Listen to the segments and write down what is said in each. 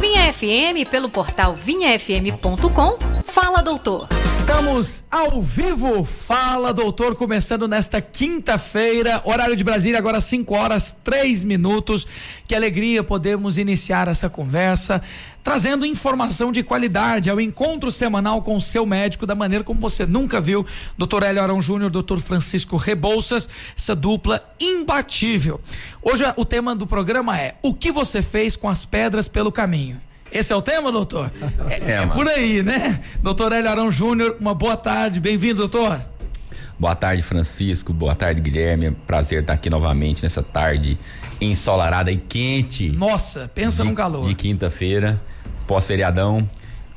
Vinha FM pelo portal vinhafm.com. Fala, doutor. Estamos ao vivo, Fala Doutor, começando nesta quinta-feira, horário de Brasília, agora 5h03. Que alegria podermos iniciar essa conversa, trazendo informação de qualidade, ao encontro semanal com o seu médico, da maneira como você nunca viu. Dr. Hélio Arão Júnior, Dr. Francisco Rebouças, essa dupla imbatível. Hoje o tema do programa é: o que você fez com as pedras pelo caminho? Esse é o tema, doutor? É por aí, né? Doutor Hélio Arão Júnior, uma boa tarde, bem-vindo, doutor. Boa tarde, Francisco, boa tarde, Guilherme, é prazer estar aqui novamente nessa tarde ensolarada e quente. Nossa, pensa num calor. De quinta-feira, pós-feriadão,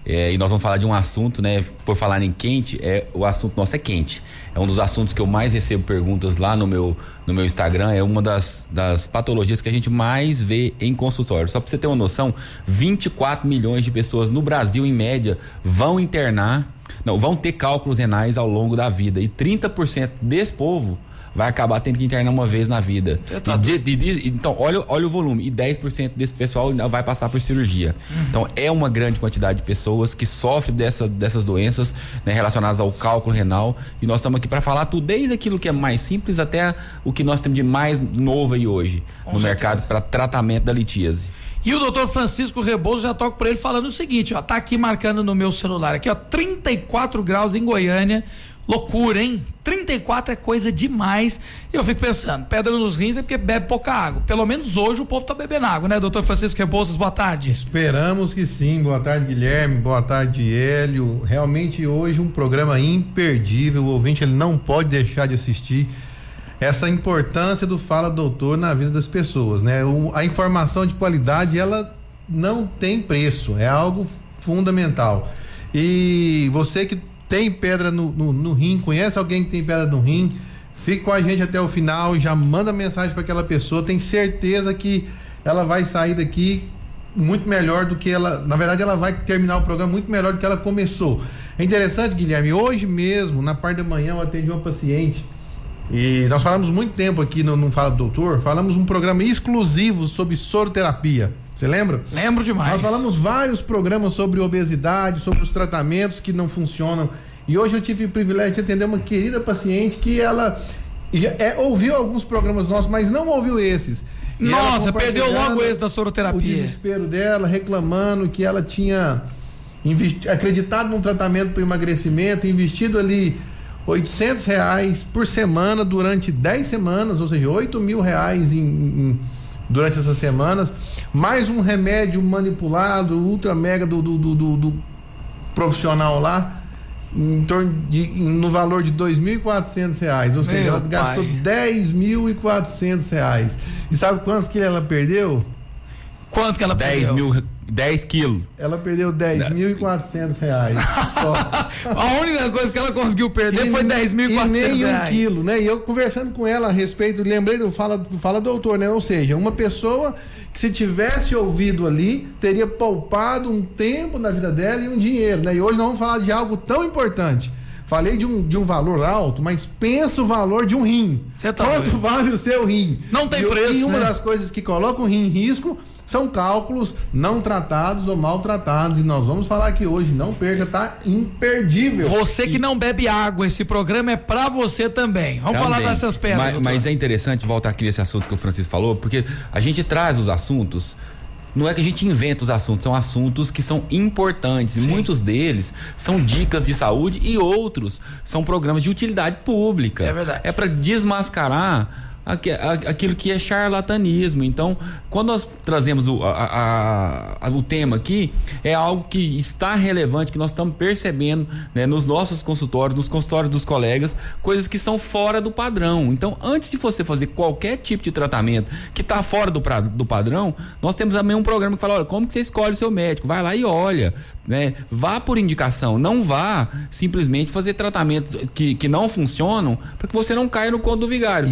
e nós vamos falar de um assunto, né? Por falar em quente, o assunto nosso é quente. É um dos assuntos que eu mais recebo perguntas lá no meu Instagram, é uma das patologias que a gente mais vê em consultório. Só para você ter uma noção, 24 milhões de pessoas no Brasil, em média, vão ter cálculos renais ao longo da vida, e 30% desse povo vai acabar tendo que internar uma vez na vida. Então, olha o volume. E 10% desse pessoal ainda vai passar por cirurgia. Então, é uma grande quantidade de pessoas que sofrem dessas doenças, né, relacionadas ao cálculo renal. E nós estamos aqui para falar tudo, desde aquilo que é mais simples até o que nós temos de mais novo aí hoje no mercado para tratamento da litíase. E o doutor Francisco Rebouças, já toco para ele falando o seguinte, ó, tá aqui marcando no meu celular, aqui, ó, 34 graus em Goiânia. Loucura, hein? 34 é coisa demais. E eu fico pensando, pedra nos rins é porque bebe pouca água. Pelo menos hoje o povo tá bebendo água, né, doutor Francisco Rebouças? Boa tarde. Esperamos que sim. Boa tarde, Guilherme. Boa tarde, Hélio. Realmente hoje um programa imperdível. O ouvinte ele não pode deixar de assistir. Essa importância do Fala Doutor na vida das pessoas, né? A informação de qualidade, ela não tem preço. É algo fundamental. E você que tem pedra no rim, conhece alguém que tem pedra no rim, fique com a gente até o final, já manda mensagem para aquela pessoa, tem certeza que ela vai sair daqui muito melhor do que ela, na verdade ela vai terminar o programa muito melhor do que ela começou. É interessante, Guilherme, hoje mesmo, na parte da manhã, eu atendi uma paciente e nós falamos muito tempo aqui no Fala Doutor, falamos um programa exclusivo sobre soroterapia. Você lembra? Lembro demais. Nós falamos vários programas sobre obesidade, sobre os tratamentos que não funcionam. E hoje eu tive o privilégio de atender uma querida paciente que ela ouviu alguns programas nossos, mas não ouviu esses. Nossa, perdeu logo esse da soroterapia. O desespero dela, reclamando que ela tinha acreditado num tratamento para emagrecimento, investido ali R$800 por semana durante 10 semanas, ou seja, R$8.000 durante essas semanas, mais um remédio manipulado, ultra mega do profissional lá, em torno no valor de R$2.400, ou seja, ela gastou R$10.400. E sabe quantos que ela perdeu? Quanto que ela perdeu? 10 quilos. Ela perdeu R$10.400. A única coisa que ela conseguiu perder foi R$10.400. E nem um quilo, né? E eu conversando com ela a respeito, lembrei do Fala Doutor, né? Ou seja, uma pessoa que se tivesse ouvido ali, teria poupado um tempo na vida dela e um dinheiro, né? E hoje nós vamos falar de algo tão importante. Falei de um valor alto, mas pensa o valor de um rim. Quanto vale o seu rim? Não tem preço, e uma né? das coisas que coloca o rim em risco são cálculos não tratados ou maltratados, e nós vamos falar aqui hoje. Não perca, tá imperdível. Você que não bebe água, esse programa é pra você também. Vamos falar dessas pedras. Mas é interessante voltar aqui nesse assunto que o Francisco falou, porque a gente traz os assuntos. Não é que a gente inventa os assuntos, são assuntos que são importantes. Sim. E muitos deles são dicas de saúde e outros são programas de utilidade pública. É verdade. É para desmascarar aquilo que é charlatanismo. Então, quando nós trazemos o tema aqui, é algo que está relevante, que nós estamos percebendo, né, nos nossos consultórios, nos consultórios dos colegas, coisas que são fora do padrão. Então, antes de você fazer qualquer tipo de tratamento que está fora do padrão, nós temos também um programa que fala, olha, como que você escolhe o seu médico? Vai lá e olha, né? Vá por indicação, não vá simplesmente fazer tratamentos que não funcionam, para que você não caia no conto do vigário,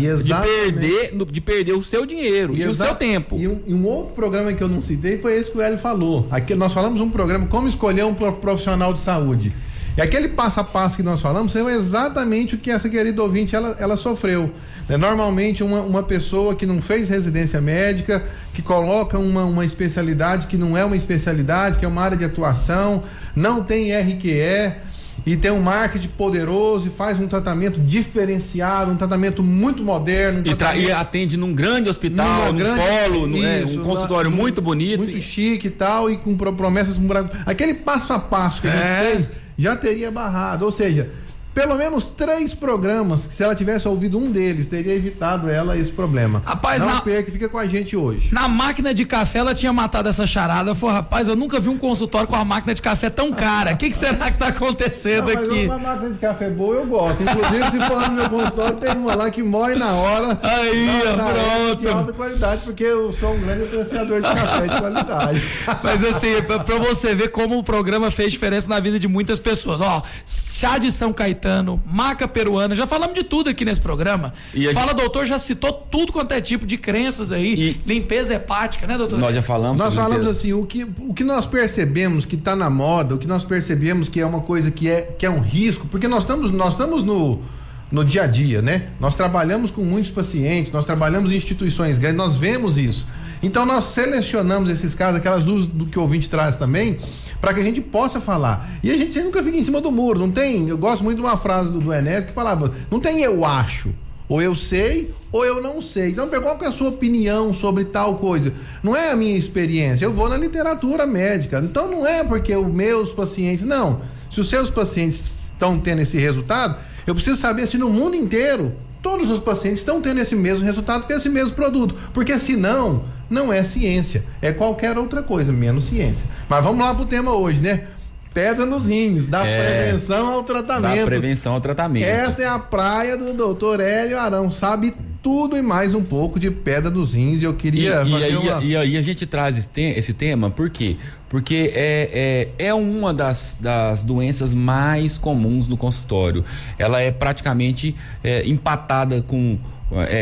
de perder o seu dinheiro e o seu tempo. E um outro programa que eu não citei foi esse que o Hélio falou. Aqui nós falamos um programa, como escolher um profissional de saúde. E aquele passo a passo que nós falamos é exatamente o que essa querida ouvinte ela sofreu. Normalmente uma pessoa que não fez residência médica, que coloca uma especialidade que não é uma especialidade, que é uma área de atuação, não tem RQE e tem um marketing poderoso e faz um tratamento diferenciado, um tratamento muito moderno. E atende num grande hospital, num polo, um consultório muito bonito. Muito chique e tal, e com promessas. Aquele passo a passo que a gente fez já teria barrado, ou seja, pelo menos 3 programas, que se ela tivesse ouvido um deles, teria evitado ela esse problema. Rapaz, não perca, fica com a gente hoje. Na máquina de café ela tinha matado essa charada. Falei, rapaz, eu nunca vi um consultório com a máquina de café tão cara. O que será que tá acontecendo aqui? Uma máquina de café boa eu gosto. Inclusive, se for lá no meu consultório, tem uma lá que morre na hora. Aí, pronto. De alta qualidade, porque eu sou um grande apreciador de café de qualidade. Mas assim, pra você ver como o programa fez diferença na vida de muitas pessoas. Ó, chá de São Caetano, maca peruana, já falamos de tudo aqui nesse programa. Fala, doutor, já citou tudo quanto é tipo de crenças aí, limpeza hepática, né, doutor? Nós já falamos. Nós falamos assim, o que nós percebemos que está na moda, o que nós percebemos que é uma coisa que é um risco, porque nós estamos no dia a dia, né? Nós trabalhamos com muitos pacientes, nós trabalhamos em instituições grandes, nós vemos isso. Então nós selecionamos esses casos, aquelas luzes do que o ouvinte traz também, para que a gente possa falar. E a gente nunca fica em cima do muro, não tem. Eu gosto muito de uma frase do Enéas que falava: não tem eu acho, ou eu sei, ou eu não sei. Então, qual que é a sua opinião sobre tal coisa? Não é a minha experiência, eu vou na literatura médica. Então, não é porque os meus pacientes. Não. Se os seus pacientes estão tendo esse resultado, eu preciso saber se no mundo inteiro todos os pacientes estão tendo esse mesmo resultado com esse mesmo produto. Porque senão, não é ciência, é qualquer outra coisa, menos ciência. Mas vamos lá pro tema hoje, né? Pedra nos rins, da prevenção ao tratamento. Da prevenção ao tratamento. Essa é a praia do doutor Hélio Arão, sabe tudo e mais um pouco de pedra dos rins, e eu queria e aí a gente traz esse tema, por quê? Porque é uma das doenças mais comuns no consultório. Ela é praticamente empatada com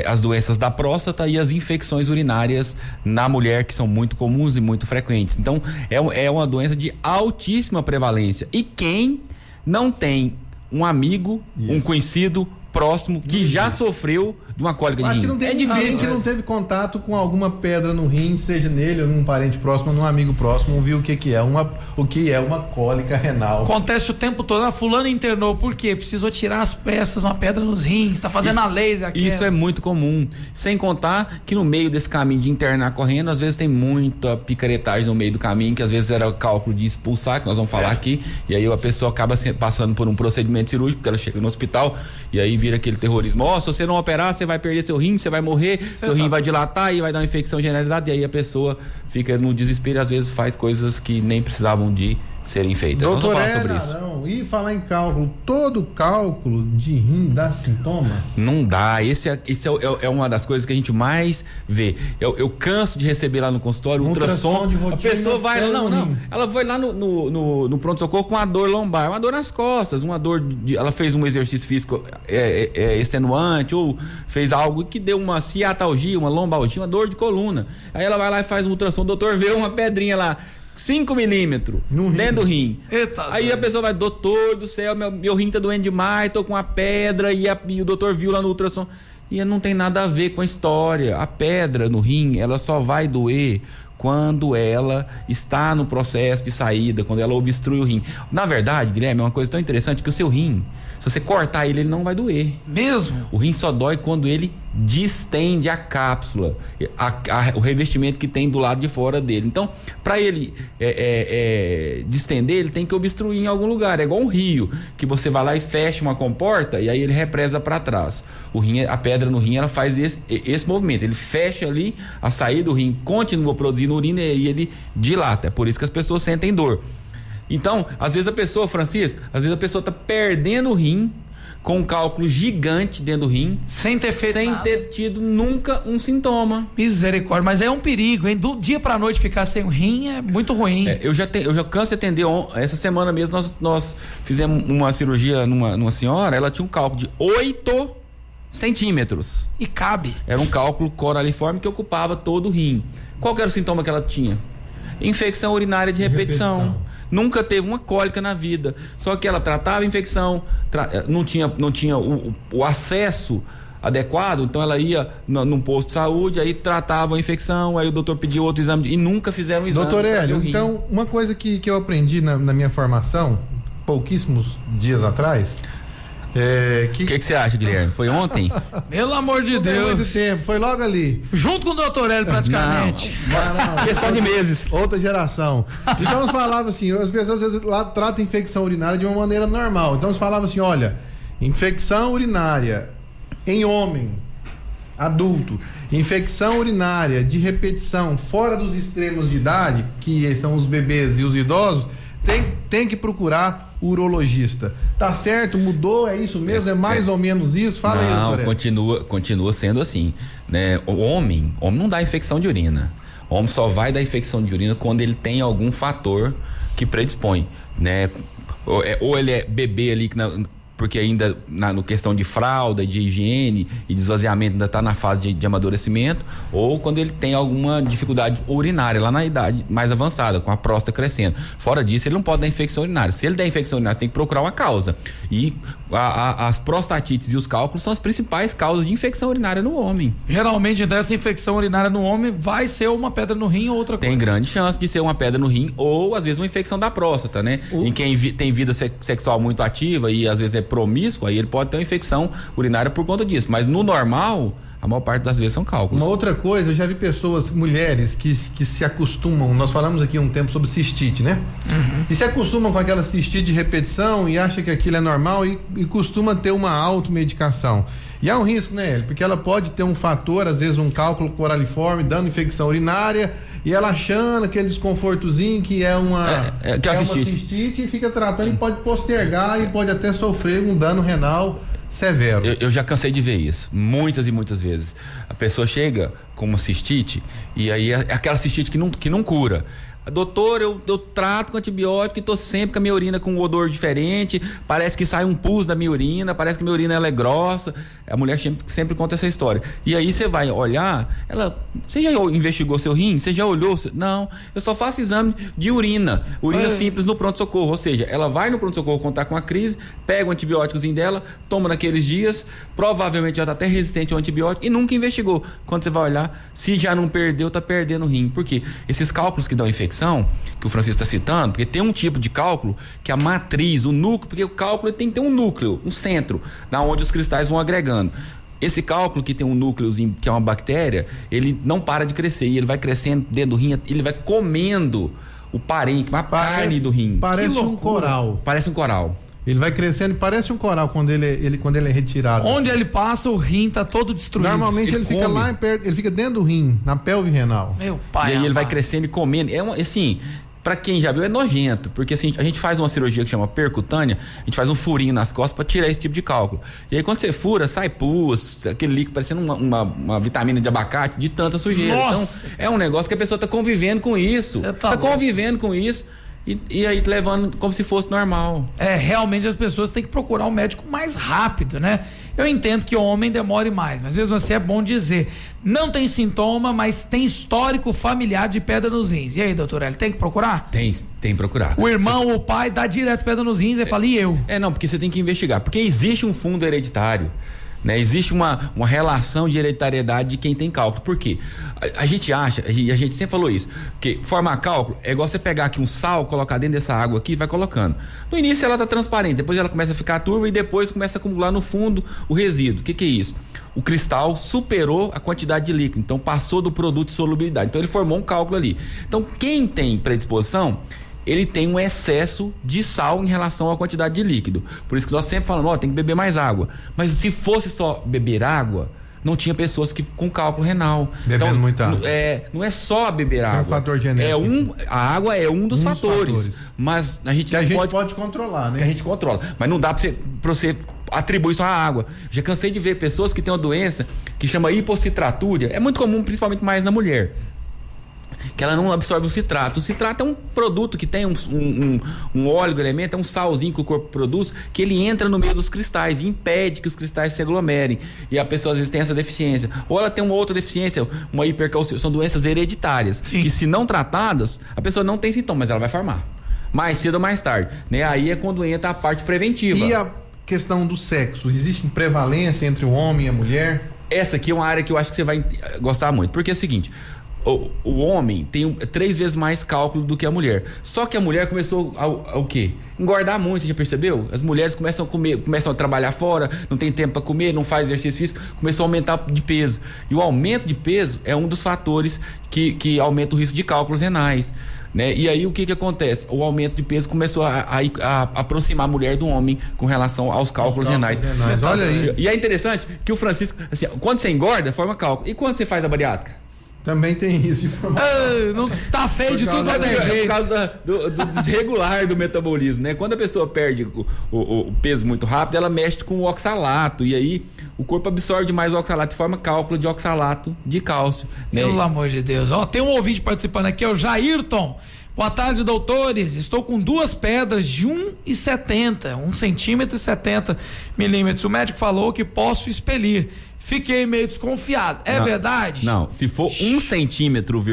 as doenças da próstata e as infecções urinárias na mulher, que são muito comuns e muito frequentes. Então, é uma doença de altíssima prevalência. E quem não tem um amigo, um conhecido próximo que já sofreu de uma cólica de rim? É difícil. Que não teve contato com alguma pedra no rim, seja nele ou num parente próximo, ou num amigo próximo, viu o que é uma cólica renal. Acontece o tempo todo. Fulano internou, por quê? Precisou tirar as peças, uma pedra nos rins, tá fazendo a laser aqui. Isso é muito comum. Sem contar que no meio desse caminho de internar correndo, às vezes tem muita picaretagem no meio do caminho, que às vezes era o cálculo de expulsar, que nós vamos falar aqui, e aí a pessoa acaba passando por um procedimento cirúrgico, porque ela chega no hospital, e aí vira aquele terrorismo. Se você não operar, você vai perder seu rim, você vai morrer, seu rim vai dilatar e vai dar uma infecção generalizada, e aí a pessoa fica no desespero e às vezes faz coisas que nem precisavam de serem feitas. Doutor, vamos falar sobre isso. E falar em cálculo, todo cálculo de rim dá sintoma? Não dá, esse é uma das coisas que a gente mais vê. Eu canso de receber lá no consultório ultrassom de rotina, a pessoa vai, ela foi lá no pronto-socorro com uma dor lombar, uma dor nas costas, uma dor ela fez um exercício físico extenuante, ou fez algo que deu uma ciatalgia, uma lombalgia, uma dor de coluna. Aí ela vai lá e faz um ultrassom, o doutor vê uma pedrinha lá, 5 milímetros dentro do rim. Eita, aí a pessoa vai: doutor do céu, meu rim tá doendo demais, tô com uma pedra, e o doutor viu lá no ultrassom. E não tem nada a ver com a história. A pedra no rim, ela só vai doer quando ela está no processo de saída, quando ela obstrui o rim. Na verdade, Guilherme, é uma coisa tão interessante que o seu rim, se você cortar ele não vai doer. Mesmo? O rim só dói quando ele distende a cápsula, o revestimento que tem do lado de fora dele. Então, para ele distender, ele tem que obstruir em algum lugar. É igual um rio, que você vai lá e fecha uma comporta e aí ele represa para trás. A pedra no rim, ela faz esse movimento. Ele fecha ali, a saída do rim continua produzindo urina e ele dilata. É por isso que as pessoas sentem dor. Então, às vezes a pessoa, Francisco, está perdendo o rim com um cálculo gigante dentro do rim, sem ter feito nada, ter tido nunca um sintoma. Misericórdia, mas é um perigo, hein? Do dia pra noite ficar sem o rim é muito ruim. Eu já canso de atender. Essa semana mesmo nós fizemos uma cirurgia numa senhora, ela tinha um cálculo de 8 centímetros. E cabe. Era um cálculo coraliforme que ocupava todo o rim. Qual que era o sintoma que ela tinha? Infecção urinária de repetição. nunca teve uma cólica na vida. Só que ela tratava a infecção, não tinha o acesso adequado, então ela ia num posto de saúde, aí tratava a infecção, aí o doutor pediu outro exame e nunca fizeram um exame. Doutor Hélio, então, uma coisa que eu aprendi na minha formação, pouquíssimos dias atrás, o que você acha, Guilherme? Foi ontem? Pelo amor de Deus. Muito tempo, foi logo ali. Junto com o doutor Hélio, praticamente. Não. Questão de meses. Outra geração. Então eles falavam assim, as pessoas às vezes lá tratam infecção urinária de uma maneira normal. Então eles falavam assim, olha, infecção urinária em homem, adulto, infecção urinária de repetição fora dos extremos de idade, que são os bebês e os idosos, tem que procurar urologista. Tá certo? Mudou? É isso mesmo? É mais ou menos isso? Fala aí, doutor. Não, continua sendo assim, né? O homem não dá infecção de urina. O homem só vai dar infecção de urina quando ele tem algum fator que predispõe, né? Ou ele é bebê ali porque ainda no questão de fralda, de higiene e de esvaziamento ainda está na fase de amadurecimento, ou quando ele tem alguma dificuldade urinária lá na idade mais avançada, com a próstata crescendo. Fora disso, ele não pode dar infecção urinária. Se ele der infecção urinária, tem que procurar uma causa. E as prostatites e os cálculos são as principais causas de infecção urinária no homem. Geralmente, então, essa infecção urinária no homem vai ser uma pedra no rim ou outra coisa. Tem grande chance de ser uma pedra no rim ou, às vezes, uma infecção da próstata, né? Em quem tem vida sexual muito ativa e, às vezes, é promíscuo, aí ele pode ter uma infecção urinária por conta disso. Mas no normal, a maior parte das vezes são cálculos. Uma outra coisa, eu já vi pessoas, mulheres, que se acostumam, nós falamos aqui um tempo sobre cistite, né? Uhum. E se acostumam com aquela cistite de repetição e acha que aquilo é normal e costuma ter uma automedicação. E há um risco, né, Hélio? Porque ela pode ter um fator, às vezes um cálculo coraliforme, dando infecção urinária, e ela achando aquele desconfortozinho que é uma cistite e fica tratando e pode postergar e pode até sofrer um dano renal severo. Eu já cansei de ver isso, muitas e muitas vezes. A pessoa chega com uma cistite e aí é aquela cistite que não cura. Doutor, eu trato com antibiótico e tô sempre com a minha urina com um odor diferente, parece que sai um pus da minha urina, parece que minha urina ela é grossa. A mulher sempre conta essa história. E aí você vai olhar, você já investigou seu rim? Você já olhou? Não, eu só faço exame de urina simples no pronto-socorro, ou seja, ela vai no pronto-socorro quando tá com a crise, pega o antibióticozinho dela, toma naqueles dias, provavelmente já tá até resistente ao antibiótico e nunca investigou. Quando você vai olhar, se já não perdeu, tá perdendo o rim. Por quê? Esses cálculos que dão infecção, que o Francisco está citando, porque tem um tipo de cálculo que a matriz, o núcleo, porque o cálculo tem que ter um núcleo, um centro, da onde os cristais vão agregando. Esse cálculo que tem um núcleozinho, que é uma bactéria, ele não para de crescer, e ele vai crescendo dentro do rim, ele vai comendo o parênquima, a carne do rim. Parece um coral. Parece um coral. Ele vai crescendo e parece um coral quando ele é retirado. Onde ele passa, o rim tá todo destruído. Normalmente ele fica lá perto, ele fica dentro do rim, na pelve renal. Meu pai. E aí ele vai crescendo e comendo. Assim, pra quem já viu, é nojento, porque assim, a gente faz uma cirurgia que chama percutânea, a gente faz um furinho nas costas pra tirar esse tipo de cálculo. E aí quando você fura, sai pus, aquele líquido parecendo uma vitamina de abacate, de tanta sujeira. Nossa. Então, é um negócio que a pessoa tá convivendo com isso. Tá convivendo com isso. E aí levando como se fosse normal. Realmente as pessoas têm que procurar um médico mais rápido, né? Eu entendo que o homem demore mais, mas mesmo assim é bom dizer, não tem sintoma, mas tem histórico familiar de pedra nos rins. E aí, doutor Hélio, tem que procurar? Tem que procurar. O irmão, o pai dá direto pedra nos rins e fala, e eu? Não, porque você tem que investigar, porque existe um fundo hereditário. Né? Existe uma relação de hereditariedade de quem tem cálculo. Por quê? A gente acha, e a gente sempre falou isso, que formar cálculo é igual você pegar aqui um sal, colocar dentro dessa água aqui e vai colocando. No início ela tá transparente, depois ela começa a ficar turva e depois começa a acumular no fundo o resíduo. O que é isso? O cristal superou a quantidade de líquido, então passou do produto de solubilidade. Então ele formou um cálculo ali. Então quem tem predisposição, ele tem um excesso de sal em relação à quantidade de líquido. Por isso que nós sempre falamos, tem que beber mais água. Mas se fosse só beber água, não tinha pessoas com cálculo renal. Bebendo muita água. Não é só beber água. É um fator genético. A água é um dos fatores. Mas a gente pode controlar, né? Que a gente controla. Mas não dá pra você atribuir só a água. Já cansei de ver pessoas que têm uma doença que chama hipocitraturia. É muito comum, principalmente mais na mulher, que ela não absorve o citrato. O citrato é um produto que tem um óleo, elemento, é um salzinho que o corpo produz, que ele entra no meio dos cristais e impede que os cristais se aglomerem. E a pessoa às vezes tem essa deficiência. Ou ela tem uma outra deficiência, uma hipercalciemia, são doenças hereditárias. Sim. Que se não tratadas, a pessoa não tem sintomas, mas ela vai formar. mais cedo ou mais tarde, né? Aí é quando entra a parte preventiva. E a questão do sexo, existe prevalência entre o homem e a mulher? Essa aqui é uma área que eu acho que você vai gostar muito, porque é o seguinte, o homem tem 3 vezes mais cálculo do que a mulher. Só que a mulher começou ao quê? Engordar muito, você já percebeu? As mulheres começam a comer, começam a trabalhar fora, não tem tempo para comer, não faz exercício físico, começou a aumentar de peso. E o aumento de peso é um dos fatores que aumenta o risco de cálculos renais, né? E aí o que acontece? O aumento de peso começou a aproximar a mulher do homem com relação aos cálculos renais. Olha aí. E é interessante que o Francisco, assim, quando você engorda, forma cálculo. E quando você faz a bariátrica? Também tem isso de formar. Não tá feio de tudo quanto é jeito. Por causa do desregular do metabolismo, né? Quando a pessoa perde o peso muito rápido, ela mexe com o oxalato. E aí o corpo absorve mais o oxalato e forma cálculo de oxalato de cálcio, né? Pelo amor de Deus. Ó, tem um ouvinte participando aqui, é o Jairton. Boa tarde, doutores. Estou com 2 pedras de 1,70, 1 centímetro e 70 milímetros. O médico falou que posso expelir. Fiquei meio desconfiado. É verdade? Não, se for 1,7 centímetro,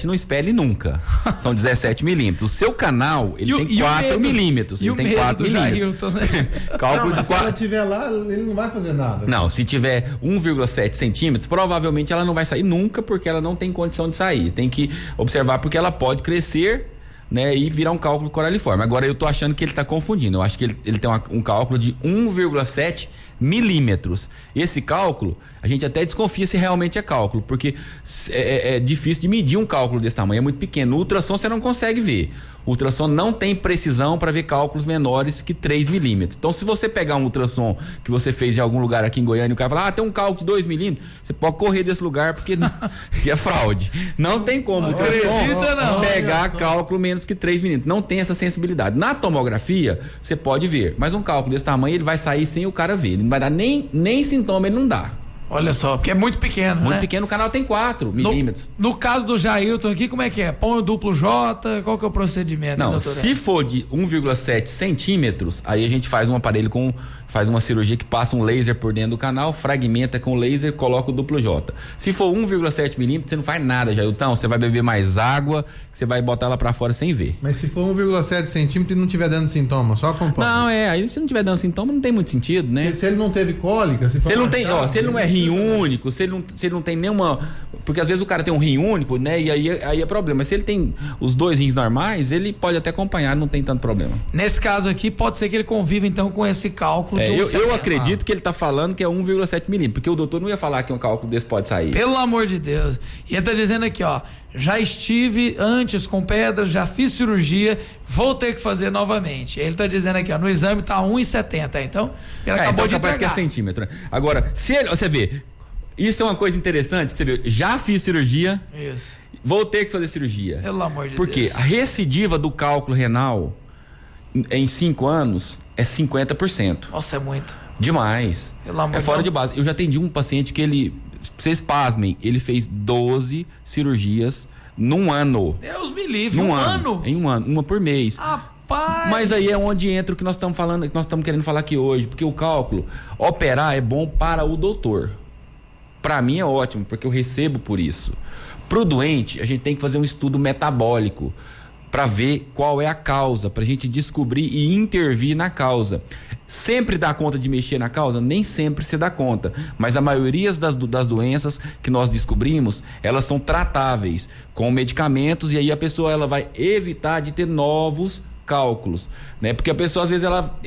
não expele nunca. São 17 milímetros. O seu canal, ele tem 4 milímetros. Ele tem 4 milímetros. Né? Cálculo de 4. Se ela estiver lá, ele não vai fazer nada. Não, se tiver 1,7 centímetros, provavelmente ela não vai sair nunca, porque ela não tem condição de sair. Tem que observar, porque ela pode crescer, né, e virar um cálculo coraliforme. Agora eu tô achando que ele tá confundindo. Eu acho que ele tem um cálculo de 1,7 milímetros. Esse cálculo, a gente até desconfia se realmente é cálculo, porque é difícil de medir um cálculo desse tamanho, é muito pequeno. No ultrassom você não consegue ver. O ultrassom não tem precisão para ver cálculos menores que 3 milímetros. Então, se você pegar um ultrassom que você fez em algum lugar aqui em Goiânia e o cara falar, tem um cálculo de 2 milímetros, você pode correr desse lugar porque é fraude. Não tem como o ultrassom pegar cálculo menos que 3 milímetros. Não tem essa sensibilidade. Na tomografia, você pode ver, mas um cálculo desse tamanho, ele vai sair sem o cara ver. Ele não vai dar nem sintoma, ele não dá. Olha só, porque é muito pequeno, muito né? pequeno, o canal tem 4 milímetros. No caso do Jailton aqui, como é que é? Põe o duplo J, qual que é o procedimento? Não, se for de 1,7 centímetros, aí a gente faz um aparelho faz uma cirurgia que passa um laser por dentro do canal, fragmenta com o laser, coloca o duplo J. Se for 1,7 milímetros, você não faz nada, Jailton. Você vai beber mais água, você vai botar ela pra fora sem ver. Mas se for 1,7 centímetros e não tiver dando sintoma, só acompanha. Não, aí se não tiver dando sintoma, não tem muito sentido, né? Porque se ele não teve cólica, se ele não tem, se ele não é rim único, se ele não tem nenhuma, porque às vezes o cara tem um rim único, né? E aí é problema. Mas se ele tem os 2 rins normais, ele pode até acompanhar, não tem tanto problema. Nesse caso aqui, pode ser que ele conviva então com esse cálculo de eu acredito que ele tá falando que é 1,7 milímetros, porque o doutor não ia falar que um cálculo desse pode sair. Pelo amor de Deus. E ele tá dizendo aqui, ó, já estive antes com pedras, já fiz cirurgia, vou ter que fazer novamente. Ele tá dizendo aqui, ó, no exame tá 1,70, então ele acabou de parece que é centímetro. Agora, você vê, isso é uma coisa interessante, você vê, já fiz cirurgia, isso, vou ter que fazer cirurgia. Pelo amor de Deus. Porque a recidiva do cálculo renal em 5 anos é 50%. Nossa, é muito. Demais. É fora de base. Eu já atendi um paciente que vocês pasmem, ele fez 12 cirurgias num ano. Deus me livre, um ano? Em um ano, uma por mês. Rapaz! Mas aí é onde entra o que nós estamos falando, que nós estamos querendo falar aqui hoje, porque o cálculo, operar é bom para o doutor. Para mim é ótimo, porque eu recebo por isso. Pro doente, a gente tem que fazer um estudo metabólico para ver qual é a causa, para a gente descobrir e intervir na causa. Sempre dá conta de mexer na causa? Nem sempre se dá conta, mas a maioria das doenças que nós descobrimos, elas são tratáveis com medicamentos, e aí a pessoa ela vai evitar de ter novos cálculos, né? Porque a pessoa às vezes ela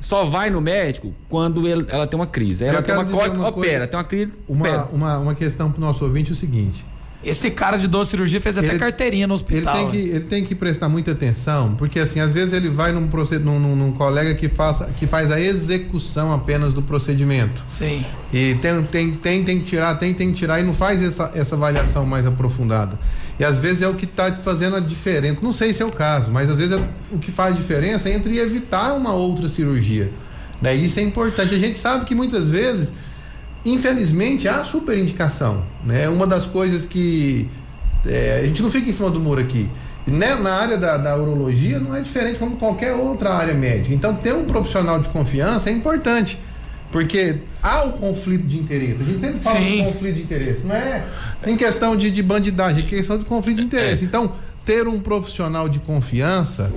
só vai no médico quando ela tem uma crise. Ela tem uma cólica, opera, tem uma crise, uma questão para o nosso ouvinte é o seguinte: esse cara de 12 cirurgia fez até carteirinha no hospital. Ele tem que prestar muita atenção, porque assim, às vezes ele vai num colega que faz a execução apenas do procedimento. Sim. E tem que tirar e não faz essa avaliação mais aprofundada. E às vezes é o que está fazendo a diferença. Não sei se é o caso, mas às vezes o que faz diferença é entre evitar uma outra cirurgia. Né? Isso é importante. A gente sabe que muitas vezes, infelizmente, há superindicação, né? Uma das coisas que a gente não fica em cima do muro aqui, né? Na área da urologia não é diferente como qualquer outra área médica. Então ter um profissional de confiança é importante, porque há o conflito de interesse. A gente sempre fala do conflito de interesse, não é em questão de bandidagem, é questão de conflito de interesse. Então ter um profissional de confiança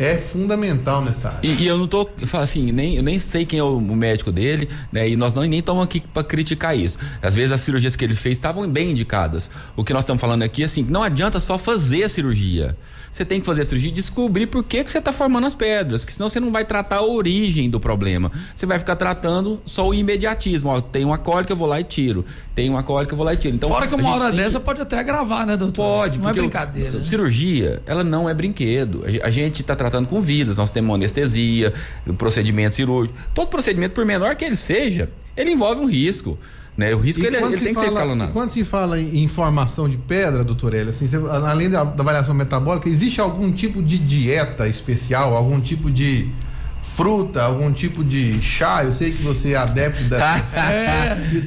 é fundamental nessa área. E eu não tô, assim, eu nem sei quem é o médico dele, né? E nós nem estamos aqui para criticar isso. Às vezes as cirurgias que ele fez estavam bem indicadas. O que nós estamos falando aqui, assim, não adianta só fazer a cirurgia. Você tem que fazer a cirurgia e descobrir por que você está formando as pedras, que senão você não vai tratar a origem do problema. Você vai ficar tratando só o imediatismo. Ó, tem uma cólica, eu vou lá e tiro. Tem uma cólica, eu vou lá e tiro. Então, fora que uma hora dessa pode até agravar, né, doutor? Pode, não é brincadeira. Né? Cirurgia, ela não é brinquedo. A gente está tratando com vidas, nós temos anestesia, procedimento cirúrgico. Todo procedimento, por menor que ele seja, ele envolve um risco. Né? O risco ele tem que ser escalonado. Quando se fala em formação de pedra, doutor Hélio, assim, além da avaliação metabólica, existe algum tipo de dieta especial, algum tipo de fruta, algum tipo de chá? Eu sei que você é adepto dessa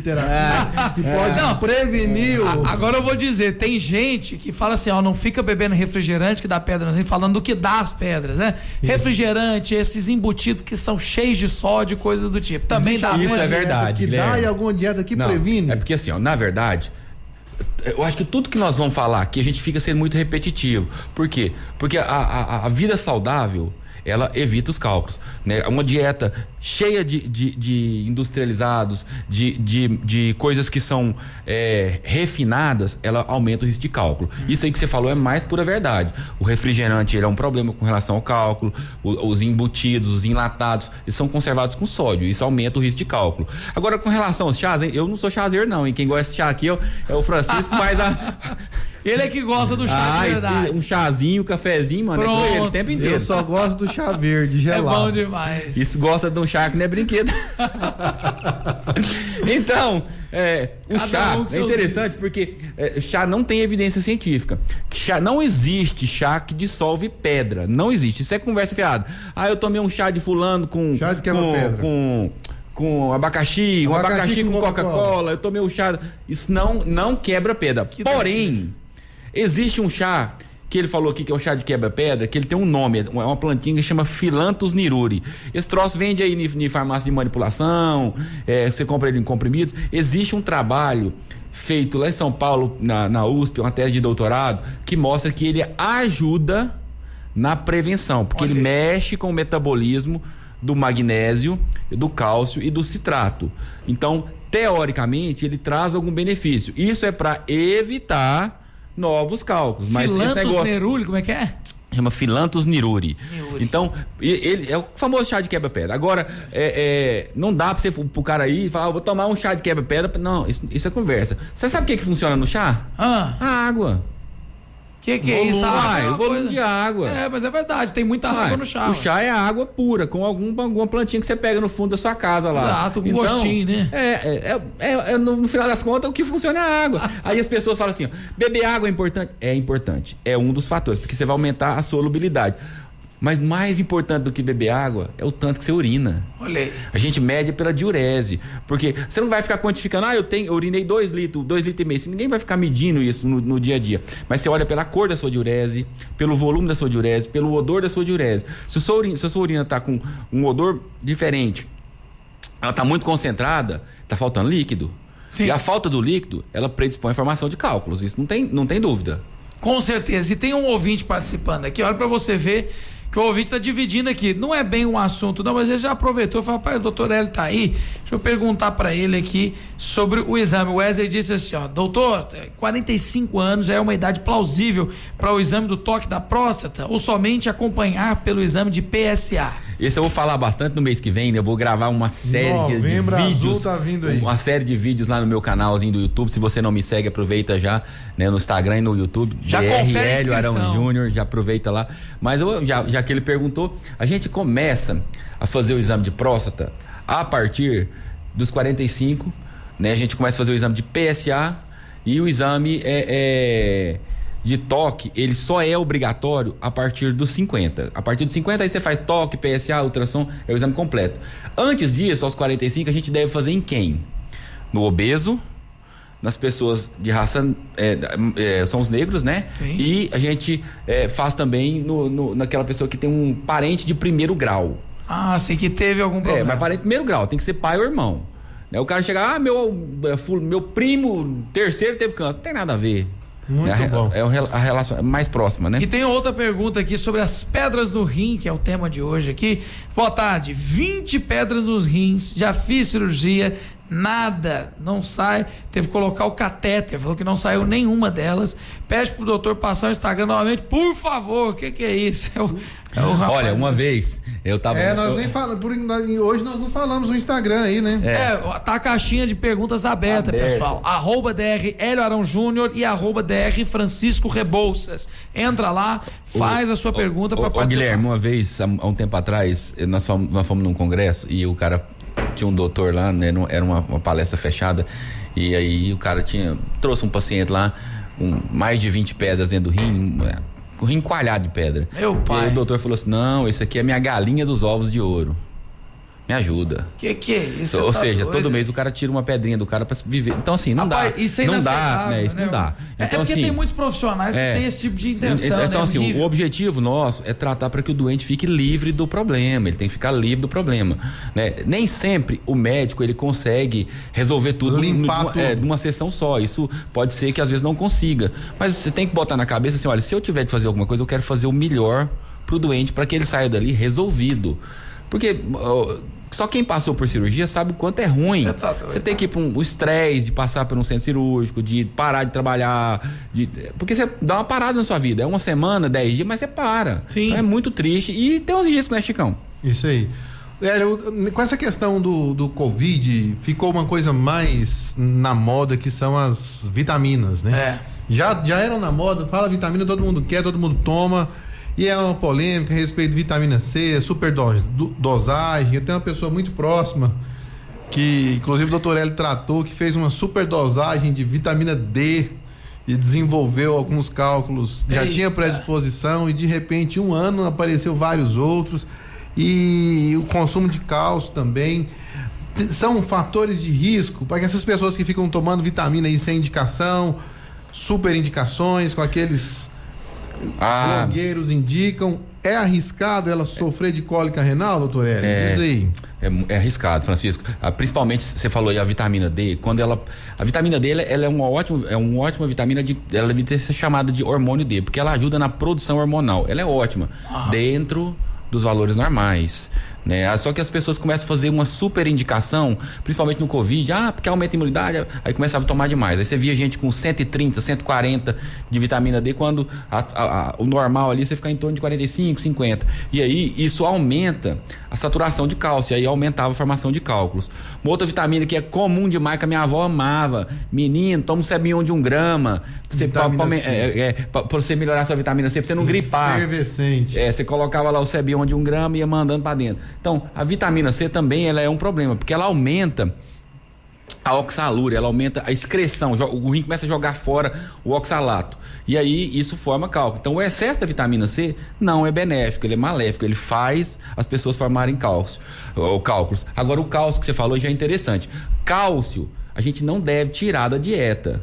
terapia que pode prevenir o... Agora eu vou dizer, tem gente que fala assim, ó, não fica bebendo refrigerante que dá pedra, nós estamos falando do que dá as pedras, né? Refrigerante, esses embutidos que são cheios de sódio, coisas do tipo, também dá. Isso é verdade, que dá e alguma dieta que previne? É porque assim, ó, na verdade, eu acho que tudo que nós vamos falar aqui, a gente fica sendo muito repetitivo. Por quê? Porque a vida saudável, ela evita os cálculos, né? Uma dieta cheia de industrializados, de coisas que são refinadas, ela aumenta o risco de cálculo. Isso aí que você falou é mais pura verdade. O refrigerante, ele é um problema com relação ao cálculo, os embutidos, os enlatados, eles são conservados com sódio, isso aumenta o risco de cálculo. Agora, com relação aos chás, eu não sou chazeiro não, e quem gosta de chá aqui é o Francisco, mas ele é que gosta do chá de verdade. Um chazinho, um cafezinho, mano, pronto, é com ele o tempo inteiro. Eu só gosto do chá verde, gelado. É bom demais. Isso gosta de um chá que não é brinquedo. Então, o chá é interessante porque chá não tem evidência científica. Não existe chá que dissolve pedra. Não existe. Isso é conversa fiada. Eu tomei um chá de fulano com... Chá de quebra-pedra. Com abacaxi com Coca-Cola, eu tomei um chá. Isso não quebra pedra. Porém, existe um chá que ele falou aqui que é o chá de quebra-pedra, que ele tem um nome, é uma plantinha que chama Philanthus niruri. Esse troço vende aí em farmácia de manipulação, você compra ele em comprimidos. Existe um trabalho feito lá em São Paulo, na USP, uma tese de doutorado, que mostra que ele ajuda na prevenção, porque ele mexe com o metabolismo do magnésio, do cálcio e do citrato. Então, teoricamente, ele traz algum benefício. Isso é para evitar novos cálculos. Mas Philanthus niruri, como é que é? Chama Philanthus niruri. Então, ele é o famoso chá de quebra-pedra. Agora, não dá pra você pro cara aí e falar, vou tomar um chá de quebra-pedra. Não, isso é conversa. Você sabe o que funciona no chá? A água. Que é isso? O volume de água. Mas é verdade, tem muita água no chá. O chá é água pura, com alguma plantinha que você pega no fundo da sua casa lá. Exato, com gostinho, né? No final das contas, o que funciona é a água. Aí as pessoas falam assim, beber água é importante? É importante, é um dos fatores, porque você vai aumentar a solubilidade. Mas mais importante do que beber água é o tanto que você urina. Olha aí. A gente mede pela diurese, porque você não vai ficar quantificando, eu urinei 2 litros e meio. Ninguém vai ficar medindo isso no dia a dia. Mas você olha pela cor da sua diurese, pelo volume da sua diurese, pelo odor da sua diurese. Se a sua urina está com um odor diferente, ela está muito concentrada, está faltando líquido. Sim. E a falta do líquido, ela predispõe a formação de cálculos. Isso não tem dúvida. Com certeza. E tem um ouvinte participando aqui, olha para você ver que o ouvinte está dividindo aqui. Não é bem um assunto, não, mas ele já aproveitou e falou, pai, o doutor Hélio tá aí. Deixa eu perguntar para ele aqui sobre o exame. O Wesley disse assim, doutor, 45 anos já é uma idade plausível para o exame do toque da próstata ou somente acompanhar pelo exame de PSA? Esse eu vou falar bastante no mês que vem, né? Eu vou gravar uma série de vídeos. Tá vindo aí. Uma série de vídeos lá no meu canalzinho do YouTube. Se você não me segue, aproveita já, né? No Instagram e no YouTube. Já confere a Hélio Arão Júnior, já aproveita lá. Mas já que ele perguntou, a gente começa a fazer o exame de próstata a partir dos 45, né? A gente começa a fazer o exame de PSA e o exame de toque, ele só é obrigatório a partir dos 50. A partir dos 50, aí você faz toque, PSA, ultrassom, é o exame completo. Antes disso, aos 45, a gente deve fazer em quem? No obeso, nas pessoas de raça, são os negros, né? Sim. E a gente faz também naquela pessoa que tem um parente de primeiro grau. Sei que teve algum problema. Mas parente de primeiro grau, tem que ser pai ou irmão. O cara chega, meu primo terceiro teve câncer. Não tem nada a ver. Muito bom. É a relação mais próxima, né? E tem outra pergunta aqui sobre as pedras no rim, que é o tema de hoje aqui. Boa tarde, 20 pedras nos rins, já fiz cirurgia, nada, não sai, teve que colocar o catéter, falou que não saiu nenhuma delas. Pede pro doutor passar o Instagram novamente, por favor. O que é isso? É o rapaz. Olha, uma vez eu tava... Nem falamos, hoje nós não falamos o Instagram aí, né? Tá a caixinha de perguntas aberta, pessoal. @DR Hélio Arão Júnior e @DR Francisco Rebouças. Entra lá, faz a sua pergunta para participar. Guilherme, uma vez, há um tempo atrás, nós fomos num congresso e o cara tinha um doutor lá, né? Era uma palestra fechada, e aí o cara trouxe um paciente lá, mais de 20 pedras dentro do rim, o rim coalhado de pedra. Meu pai. E aí o doutor falou assim: não, isso aqui é minha galinha dos ovos de ouro. Me ajuda. Que é isso? Ou seja, todo mês o cara tira uma pedrinha do cara pra viver. Então, assim, não dá. Isso é não dá, né? Isso não dá. Então, porque assim, tem muitos profissionais que têm esse tipo de intenção. Então, né? assim, o objetivo nosso é tratar para que o doente fique livre do problema. Ele tem que ficar livre do problema, né? Nem sempre o médico ele consegue resolver tudo numa sessão só. Isso pode ser que às vezes não consiga. Mas você tem que botar na cabeça assim: olha, se eu tiver de fazer alguma coisa, eu quero fazer o melhor pro doente para que ele saia dali resolvido. Porque só quem passou por cirurgia sabe o quanto é ruim. Você tem que ir para o estresse de passar por um centro cirúrgico, de parar de trabalhar, porque você dá uma parada na sua vida. É uma semana, 10 dias, mas você para. Sim. Então é muito triste e tem os riscos, né, Chicão? Isso aí. Com essa questão do Covid, ficou uma coisa mais na moda, que são as vitaminas, né? Já eram na moda, fala vitamina, todo mundo quer, todo mundo toma. E é uma polêmica a respeito de vitamina C, super dosagem. Eu tenho uma pessoa muito próxima, que inclusive o doutor Hélio tratou, que fez uma super dosagem de vitamina D e desenvolveu alguns cálculos. Já tinha predisposição e de repente, um ano apareceu vários outros. E o consumo de cálcio também são fatores de risco para que essas pessoas que ficam tomando vitamina aí sem indicação, super indicações, com aqueles blogueiros indicam. É arriscado ela sofrer de cólica renal, doutor Hélio? Diz aí. É arriscado, Francisco. Principalmente, você falou aí a vitamina D. A vitamina D ela é uma ótima vitamina, ela deve ser chamada de hormônio D, porque ela ajuda na produção hormonal. Ela é ótima dentro dos valores normais, né? Só que as pessoas começam a fazer uma super indicação, principalmente no Covid, porque aumenta a imunidade, aí começava a tomar demais. Aí você via gente com 130, 140 de vitamina D, quando o normal ali você fica em torno de 45, 50. E aí isso aumenta a saturação de cálcio, e aí aumentava a formação de cálculos. Uma outra vitamina que é comum demais, que a minha avó amava: menino, toma um Cebion de 1 grama, pra você melhorar sua vitamina C, pra você não gripar. Efervescente. Você colocava lá o Cebion de 1 grama e ia mandando pra dentro. Então, a vitamina C também ela é um problema, porque ela aumenta a oxalúria, ela aumenta a excreção, o rim começa a jogar fora o oxalato, e aí isso forma cálculo. Então, o excesso da vitamina C não é benéfico, ele é maléfico, ele faz as pessoas formarem cálculos. Agora, o cálcio que você falou já é interessante. Cálcio, a gente não deve tirar da dieta.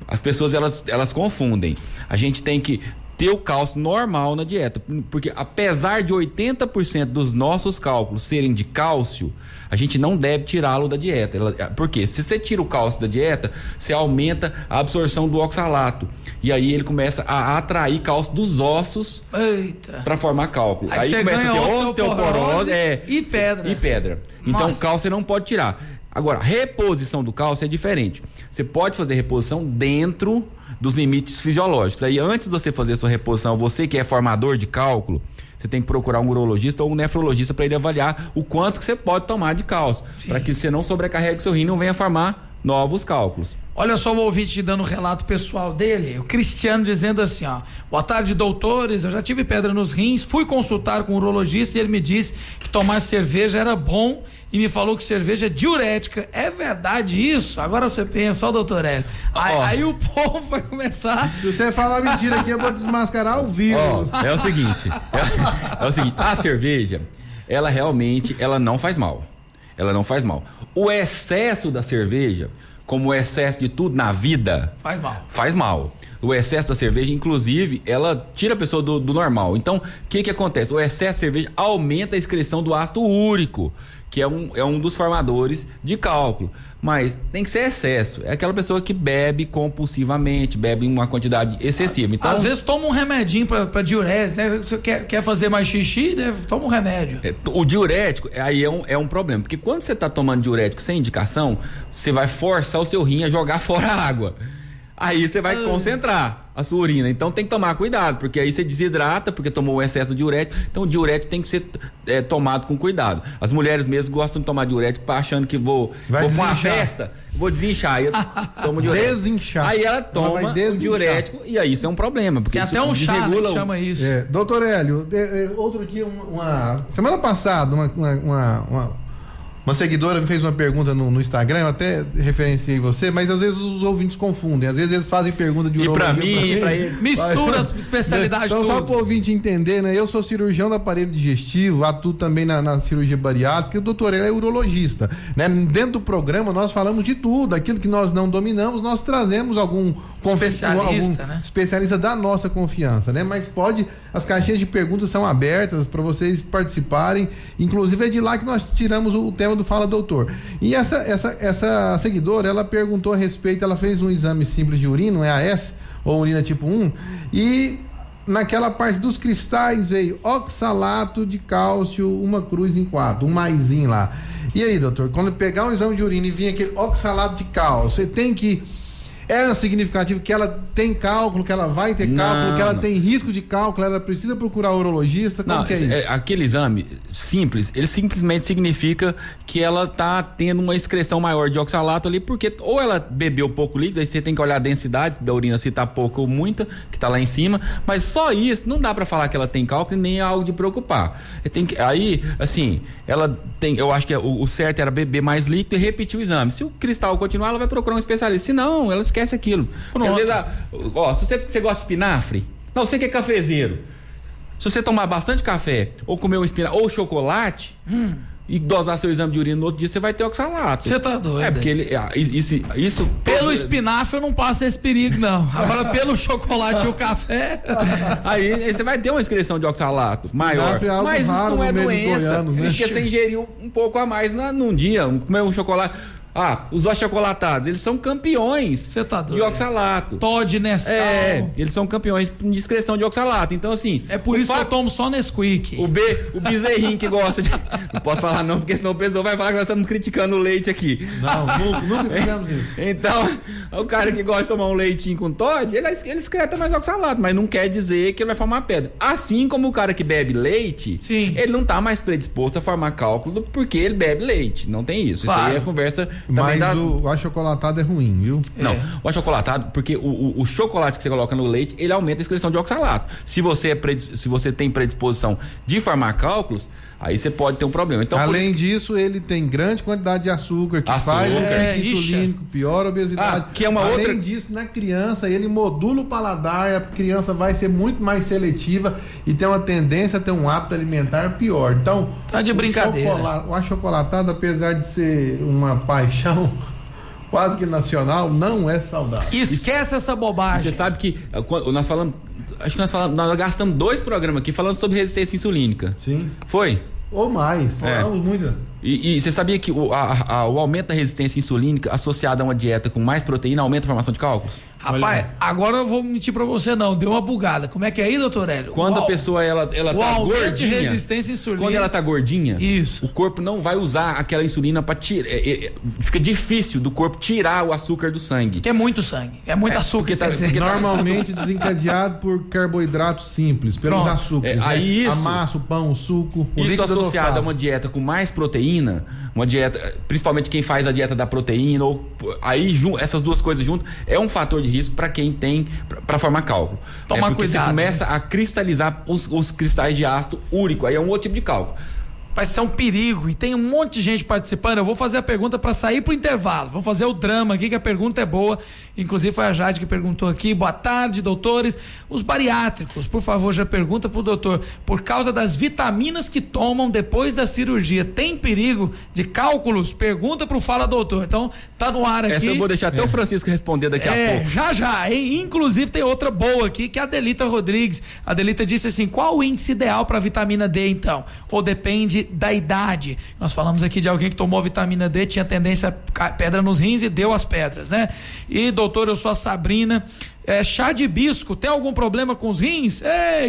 As pessoas, elas confundem. A gente tem que ter o cálcio normal na dieta, porque apesar de 80% dos nossos cálculos serem de cálcio, a gente não deve tirá-lo da dieta. Porque se você tira o cálcio da dieta, você aumenta a absorção do oxalato, e aí ele começa a atrair cálcio dos ossos para formar cálculo. Aí começa a ter osteoporose e pedra. Então cálcio você não pode tirar. Agora, reposição do cálcio é diferente. Você pode fazer reposição dentro dos limites fisiológicos. Aí, antes de você fazer a sua reposição, você que é formador de cálculo, você tem que procurar um urologista ou um nefrologista para ele avaliar o quanto que você pode tomar de cálcio, para que você não sobrecarregue seu rim e não venha formar novos cálculos. Olha só o ouvinte dando o relato pessoal dele, o Cristiano, dizendo assim: boa tarde, doutores, eu já tive pedra nos rins, fui consultar com um urologista e ele me disse que tomar cerveja era bom e me falou que cerveja é diurética. É verdade isso? Agora você pensa, doutor Hélio, aí o povo vai começar... Se você falar mentira aqui, eu vou desmascarar ao vivo. É o seguinte, a cerveja, ela realmente, ela não faz mal. O excesso da cerveja, como o excesso de tudo na vida, faz mal. o excesso da cerveja, inclusive, ela tira a pessoa do normal. Então, o que acontece? O excesso de cerveja aumenta a excreção do ácido úrico, que é um dos formadores de cálculo. Mas tem que ser excesso. É aquela pessoa que bebe compulsivamente, bebe em uma quantidade excessiva. Então, às vezes toma um remedinho pra diurese, né? Você quer fazer mais xixi, né? Toma um remédio. O diurético, aí é um problema. Porque quando você está tomando diurético sem indicação, você vai forçar o seu rim a jogar fora a água. Aí você vai concentrar a sua urina. Então tem que tomar cuidado, porque aí você desidrata, porque tomou o excesso de diurético. Então o diurético tem que ser tomado com cuidado. As mulheres mesmo gostam de tomar diurético achando que vou pra uma festa, vou desinchar. Aí eu tomo diurético. Desinchar. Aí ela toma o diurético e aí isso é um problema. Porque tem até um chá que chama isso. Doutor Hélio, outro dia, semana passada, uma seguidora me fez uma pergunta no Instagram, eu até referenciei você, mas às vezes os ouvintes confundem, às vezes eles fazem pergunta de urologia. Pra ele. Mistura as especialidades. Então, só para o ouvinte entender, né? Eu sou cirurgião do aparelho digestivo, atuo também na cirurgia bariátrica, e o doutor é urologista, né? Dentro do programa nós falamos de tudo, aquilo que nós não dominamos, nós trazemos algum especialista da nossa confiança, né? Mas as caixinhas de perguntas são abertas para vocês participarem, inclusive é de lá que nós tiramos o tema do Fala Doutor. E essa seguidora, ela perguntou a respeito, ela fez um exame simples de urina, um EAS, ou urina tipo 1, e naquela parte dos cristais veio oxalato de cálcio, uma cruz em 4, um maisinho lá. E aí, doutor, quando pegar um exame de urina e vir aquele oxalato de cálcio, você tem que... É significativo que ela tem cálculo, que ela vai ter cálculo, que ela tem risco de cálculo, ela precisa procurar o urologista? Como que é isso? Aquele exame simples, ele simplesmente significa que ela tá tendo uma excreção maior de oxalato ali, porque ou ela bebeu pouco líquido, aí você tem que olhar a densidade da urina, se tá pouco ou muita, que tá lá em cima, mas só isso, não dá pra falar que ela tem cálculo e nem é algo de preocupar. Aí, assim, ela tem, eu acho que o certo era beber mais líquido e repetir o exame. Se o cristal continuar, ela vai procurar um especialista, se não, ela esquece aquilo. Porque às vezes, se você gosta de espinafre, não, você que é cafezeiro, se você tomar bastante café, ou comer um espinafre, ou chocolate, e dosar seu exame de urina no outro dia, você vai ter oxalato. Você tá doido? Porque isso pelo espinafre eu não passo esse perigo, não. Agora pelo chocolate e o café... aí você vai ter uma excreção de oxalato maior. Mas isso não é doença. Porque você ingeriu um pouco a mais num dia, comer um chocolate... os achocolatados, eles são campeões de oxalato. Todd, Nescau. Eles são campeões de excreção de oxalato. Então, assim... É por isso que eu tomo só Nesquik. O bezerrinho que gosta de... Não posso falar não, porque senão o pessoal vai falar que nós estamos criticando o leite aqui. Não, nunca fizemos isso. Então, o cara que gosta de tomar um leitinho com Todd, ele excreta mais oxalato, mas não quer dizer que ele vai formar pedra. Assim como o cara que bebe leite, ele não está mais predisposto a formar cálculo porque ele bebe leite. Não tem isso. Claro. Isso aí é conversa... Mas o achocolatado é ruim, viu? Não, o achocolatado, porque o chocolate que você coloca no leite, ele aumenta a excreção de oxalato. Se você tem predisposição de formar cálculos, aí você pode ter um problema. Então, além disso, ele tem grande quantidade de açúcar, que faz o pico insulínico, piora a obesidade. Além disso, na criança, ele modula o paladar, a criança vai ser muito mais seletiva e tem uma tendência a ter um hábito alimentar pior. Então, tá de brincadeira. O achocolatado, apesar de ser uma paixão quase que nacional, não é saudável. Esquece essa bobagem. Você sabe que nós gastamos 2 programas aqui falando sobre resistência insulínica. Sim. Foi? Ou mais, falamos muito. E você sabia que o aumento da resistência insulínica associado a uma dieta com mais proteína aumenta a formação de cálculos? Rapaz, agora eu vou mentir pra você não, deu uma bugada. Como é que é aí, doutor Hélio? Quando a pessoa ela tá gordinha, de resistência insulínica. Quando ela tá gordinha, isso, o corpo não vai usar aquela insulina para tirar, fica difícil do corpo tirar o açúcar do sangue. Que é muito sangue, é muito açúcar. Normalmente desencadeado por carboidratos simples, pelos açúcares. Aí a massa, o pão, o suco, o isso associado a uma dieta com mais proteína, uma dieta, principalmente quem faz a dieta da proteína, essas duas coisas juntas, é um fator de risco para quem tem, para formar cálculo. Tomar porque cuidado, você começa a cristalizar os cristais de ácido úrico, aí é um outro tipo de cálculo. vai ser um perigo e tem um monte de gente participando. Eu vou fazer a pergunta para sair pro intervalo. Vamos fazer o drama aqui, que a pergunta é boa. Inclusive foi a Jade que perguntou aqui. Boa tarde, doutores. Os bariátricos, por favor, já pergunta pro doutor. Por causa das vitaminas que tomam depois da cirurgia, tem perigo de cálculos? Pergunta pro Fala Doutor. Então, tá no ar aqui. Essa eu vou deixar até o Francisco responder daqui a pouco. Já. Inclusive tem outra boa aqui, que é a Adelita Rodrigues. A Adelita disse assim: qual o índice ideal para vitamina D, então? Ou depende da idade? Nós falamos aqui de alguém que tomou vitamina D, tinha tendência a pedra nos rins e deu as pedras, né? E doutor, eu sou a Sabrina. Chá de hibisco, tem algum problema com os rins?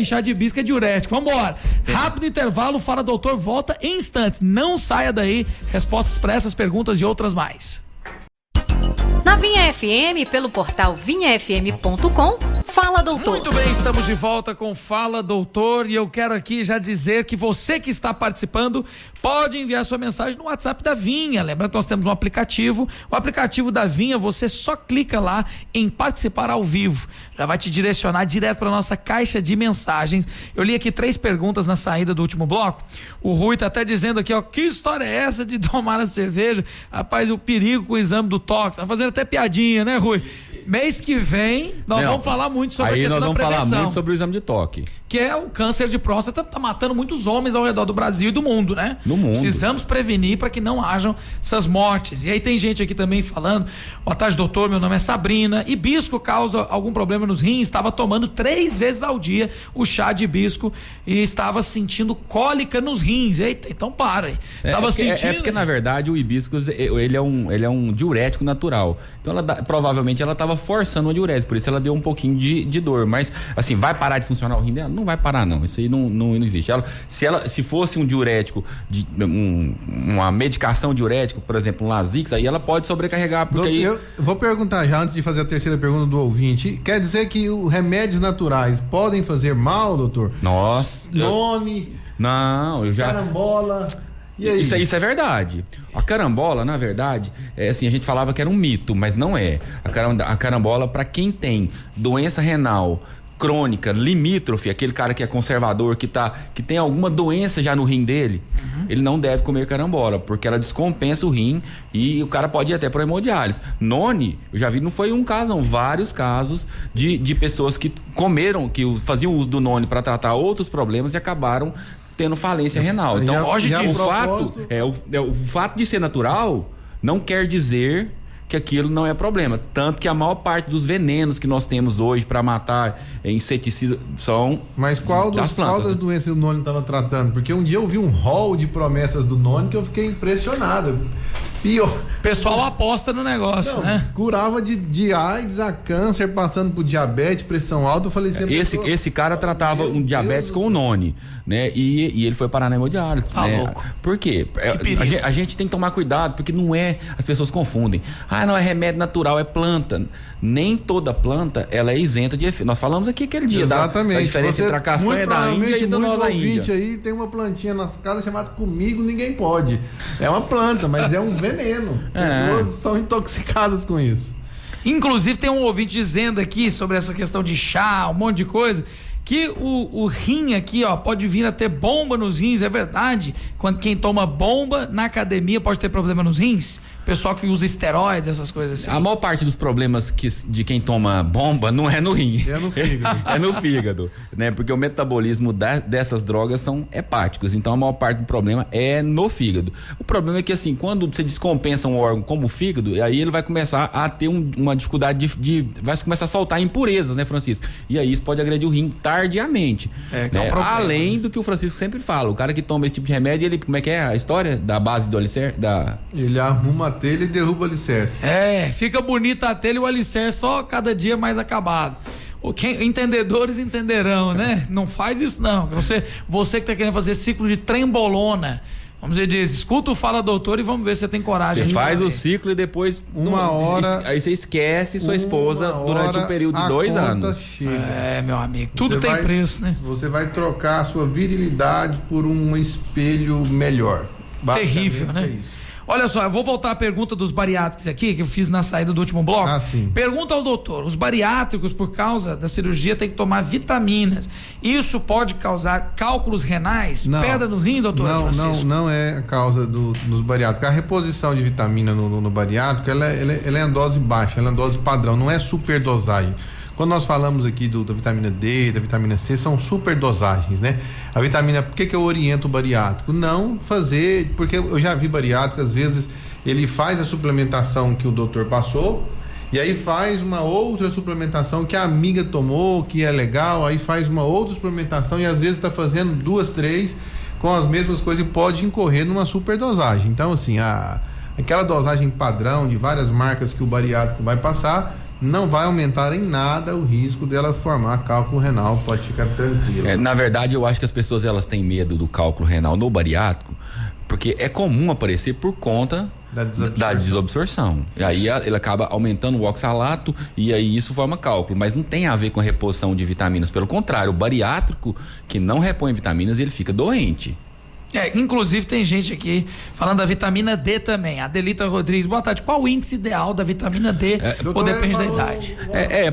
Chá de hibisco é diurético. Vambora. Rápido intervalo, Fala Doutor, volta em instantes. Não saia daí. Respostas para essas perguntas e outras mais. Na Vinha FM, pelo portal vinhafm.com, Fala Doutor. Muito bem, estamos de volta com Fala Doutor e eu quero aqui já dizer que você que está participando pode enviar sua mensagem no WhatsApp da Vinha. Lembrando que nós temos um aplicativo, o aplicativo da Vinha, você só clica lá em participar ao vivo. Já vai te direcionar direto para nossa caixa de mensagens. Eu li aqui 3 perguntas na saída do último bloco. O Rui tá até dizendo aqui, ó, que história é essa de tomar a cerveja? Rapaz, o perigo com o exame do toque. Tá fazendo até piadinha, né, Rui? Mês que vem, nós vamos falar muito sobre a questão da prevenção. Aí nós vamos falar muito sobre o exame de toque. Que é o câncer de próstata, tá matando muitos homens ao redor do Brasil e do mundo, né? No mundo. Precisamos prevenir para que não hajam essas mortes. E aí tem gente aqui também falando: boa tarde, doutor, meu nome é Sabrina. Hibisco causa algum problema nos rins? Estava tomando 3 vezes ao dia o chá de hibisco e estava sentindo cólica nos rins. Eita, então para aí. Porque na verdade o hibisco ele é um diurético natural. Então provavelmente ela estava forçando uma diurese, por isso ela deu um pouquinho de dor. Mas assim, vai parar de funcionar o rim dela? Não vai parar, não. Isso aí não existe. Se fosse um diurético, uma medicação diurética, por exemplo, um Lasix, aí ela pode sobrecarregar. Porque eu vou perguntar já, antes de fazer a terceira pergunta do ouvinte, quer dizer que os remédios naturais podem fazer mal, doutor? Nossa. Não, eu já... Carambola... E aí? Isso é verdade. A carambola, na verdade, assim, a gente falava que era um mito, mas não é. A carambola, para quem tem doença renal crônica, limítrofe, aquele cara que é conservador, que tem alguma doença já no rim dele, ele não deve comer carambola, porque ela descompensa o rim e o cara pode ir até para hemodiálise. Noni, eu já vi, não foi um caso, não, vários casos de pessoas que comeram, que faziam uso do noni para tratar outros problemas e acabaram tendo falência renal. Então, o fato de ser natural não quer dizer que aquilo não é problema. Tanto que a maior parte dos venenos que nós temos hoje para matar inseticidas são Mas qual das doenças o Noni estava tratando? Porque um dia eu vi um rol de promessas do Noni que eu fiquei impressionado. O pessoal aposta no negócio, né? Curava de AIDS a câncer, passando por diabetes, pressão alta. Eu falei assim, esse cara tratava um diabetes com o Noni, né? E ele foi parar na hemodiálise. Louco. Por quê? A gente tem que tomar cuidado, porque não é... As pessoas confundem. Não é remédio natural, é planta. Nem toda planta, ela é isenta de efeito. Nós falamos aqui aquele dia da diferença entre a castanha da Índia e da Nova Índia. Aí tem uma plantinha nas casas chamada Comigo Ninguém Pode. É uma planta, mas é um veneno. Pessoas são intoxicadas com isso. Inclusive tem um ouvinte dizendo aqui sobre essa questão de chá, um monte de coisa, que o rim aqui, ó, pode vir a ter bomba nos rins. É verdade? Quando quem toma bomba na academia pode ter problema nos rins? Pessoal que usa esteroides, essas coisas assim. A maior parte dos problemas de quem toma bomba não é no rim. É no fígado. É no fígado, né? Porque o metabolismo dessas drogas são hepáticos. Então a maior parte do problema é no fígado. O problema é que assim, quando você descompensa um órgão como o fígado, aí ele vai começar a ter uma dificuldade vai começar a soltar impurezas, né, Francisco? E aí isso pode agredir o rim tardiamente. Né? Além do que o Francisco sempre fala, o cara que toma esse tipo de remédio, ele, como é que é a história da base do alicerce? Ele arruma a telha e derruba o alicerce. Fica bonita a telha e o alicerce só cada dia mais acabado. Entendedores entenderão, né? Não faz isso não. Você que tá querendo fazer ciclo de trembolona, vamos dizer, escuta o Fala Doutor e vamos ver se você tem coragem. Você faz o ciclo e depois hora. Aí você esquece sua esposa durante um período de 2 anos. Chega. Meu amigo, tudo tem preço, né? Você vai trocar a sua virilidade por um espelho melhor. Terrível, né? Olha só, eu vou voltar à pergunta dos bariátricos aqui, que eu fiz na saída do último bloco. Sim. Pergunta ao doutor, os bariátricos, por causa da cirurgia, tem que tomar vitaminas. Isso pode causar cálculos renais? Não. Pedra no rim, doutor Francisco? Não é a causa dos bariátricos. A reposição de vitamina no bariátrico, ela é em dose baixa, ela é em dose padrão, não é superdosagem. Quando nós falamos aqui da vitamina D, da vitamina C, são super dosagens, né? A vitamina, por que eu oriento o bariátrico? Não fazer, porque eu já vi bariátrico, às vezes, ele faz a suplementação que o doutor passou, e aí faz uma outra suplementação que a amiga tomou, que é legal, aí faz uma outra suplementação e às vezes está fazendo 2, 3 com as mesmas coisas e pode incorrer numa superdosagem. Então, assim, aquela dosagem padrão de várias marcas que o bariátrico vai passar, não vai aumentar em nada o risco dela formar cálculo renal, pode ficar tranquilo. Na verdade, eu acho que as pessoas elas têm medo do cálculo renal no bariátrico, porque é comum aparecer por conta da desobsorção. E aí ele acaba aumentando o oxalato e aí isso forma cálculo, mas não tem a ver com a reposição de vitaminas. Pelo contrário, o bariátrico que não repõe vitaminas, ele fica doente. Inclusive tem gente aqui falando da vitamina D também. Adelita Rodrigues, boa tarde. Qual o índice ideal da vitamina D? Ou depende da idade?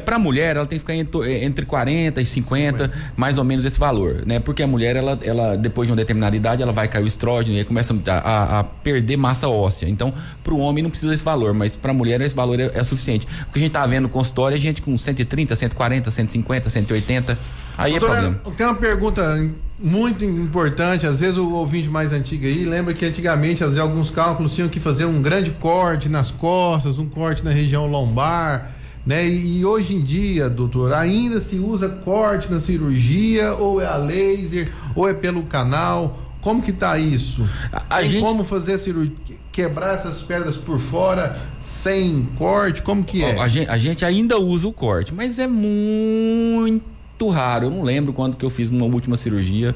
Pra mulher, ela tem que ficar entre 40 e 50, mais ou menos esse valor, né? Porque a mulher, ela depois de uma determinada idade, ela vai cair o estrógeno e aí começa a perder massa óssea. Então, pro homem não precisa desse valor, mas pra mulher esse valor é suficiente. O que a gente tá vendo no consultório é gente com 130, 140, 150, 180. Aí doutora, é problema. Tem uma pergunta muito importante, às vezes o ouvinte mais antigo aí lembra que antigamente, às vezes, alguns cálculos tinham que fazer um grande corte nas costas, um corte na região lombar, né? E hoje em dia, doutor, ainda se usa corte na cirurgia, ou é a laser, ou é pelo canal? Como que tá isso? Como fazer a cirurgia, quebrar essas pedras por fora sem corte? Como que é? A gente ainda usa o corte, mas é muito raro. Eu não lembro quando que eu fiz uma última cirurgia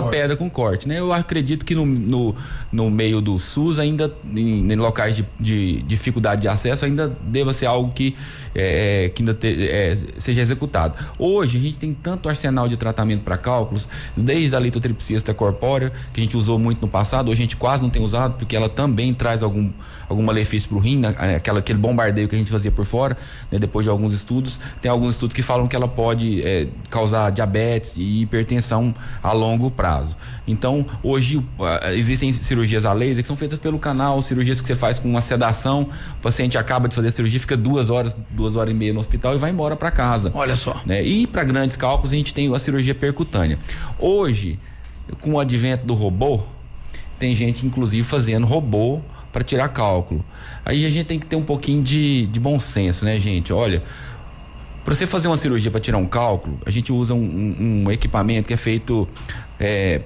pedra com corte, né? Eu acredito que no meio do SUS ainda em locais de dificuldade de acesso ainda deva ser algo que ainda seja executado. Hoje a gente tem tanto arsenal de tratamento para cálculos, desde a litotripsista corpórea, que a gente usou muito no passado, hoje a gente quase não tem usado porque ela também traz algum malefício para o rim, aquele bombardeio que a gente fazia por fora, né? Depois de alguns estudos, tem alguns estudos que falam que ela pode causar diabetes e hipertensão a longo prazo. Então, hoje existem cirurgias a laser que são feitas pelo canal, cirurgias que você faz com uma sedação, o paciente acaba de fazer a cirurgia, fica 2 horas e meia no hospital e vai embora para casa. Olha só. Né? E para grandes cálculos a gente tem a cirurgia percutânea. Hoje, com o advento do robô, tem gente inclusive fazendo robô para tirar cálculo. Aí a gente tem que ter um pouquinho de bom senso, né, gente? Olha, para você fazer uma cirurgia para tirar um cálculo, a gente usa um equipamento que é feito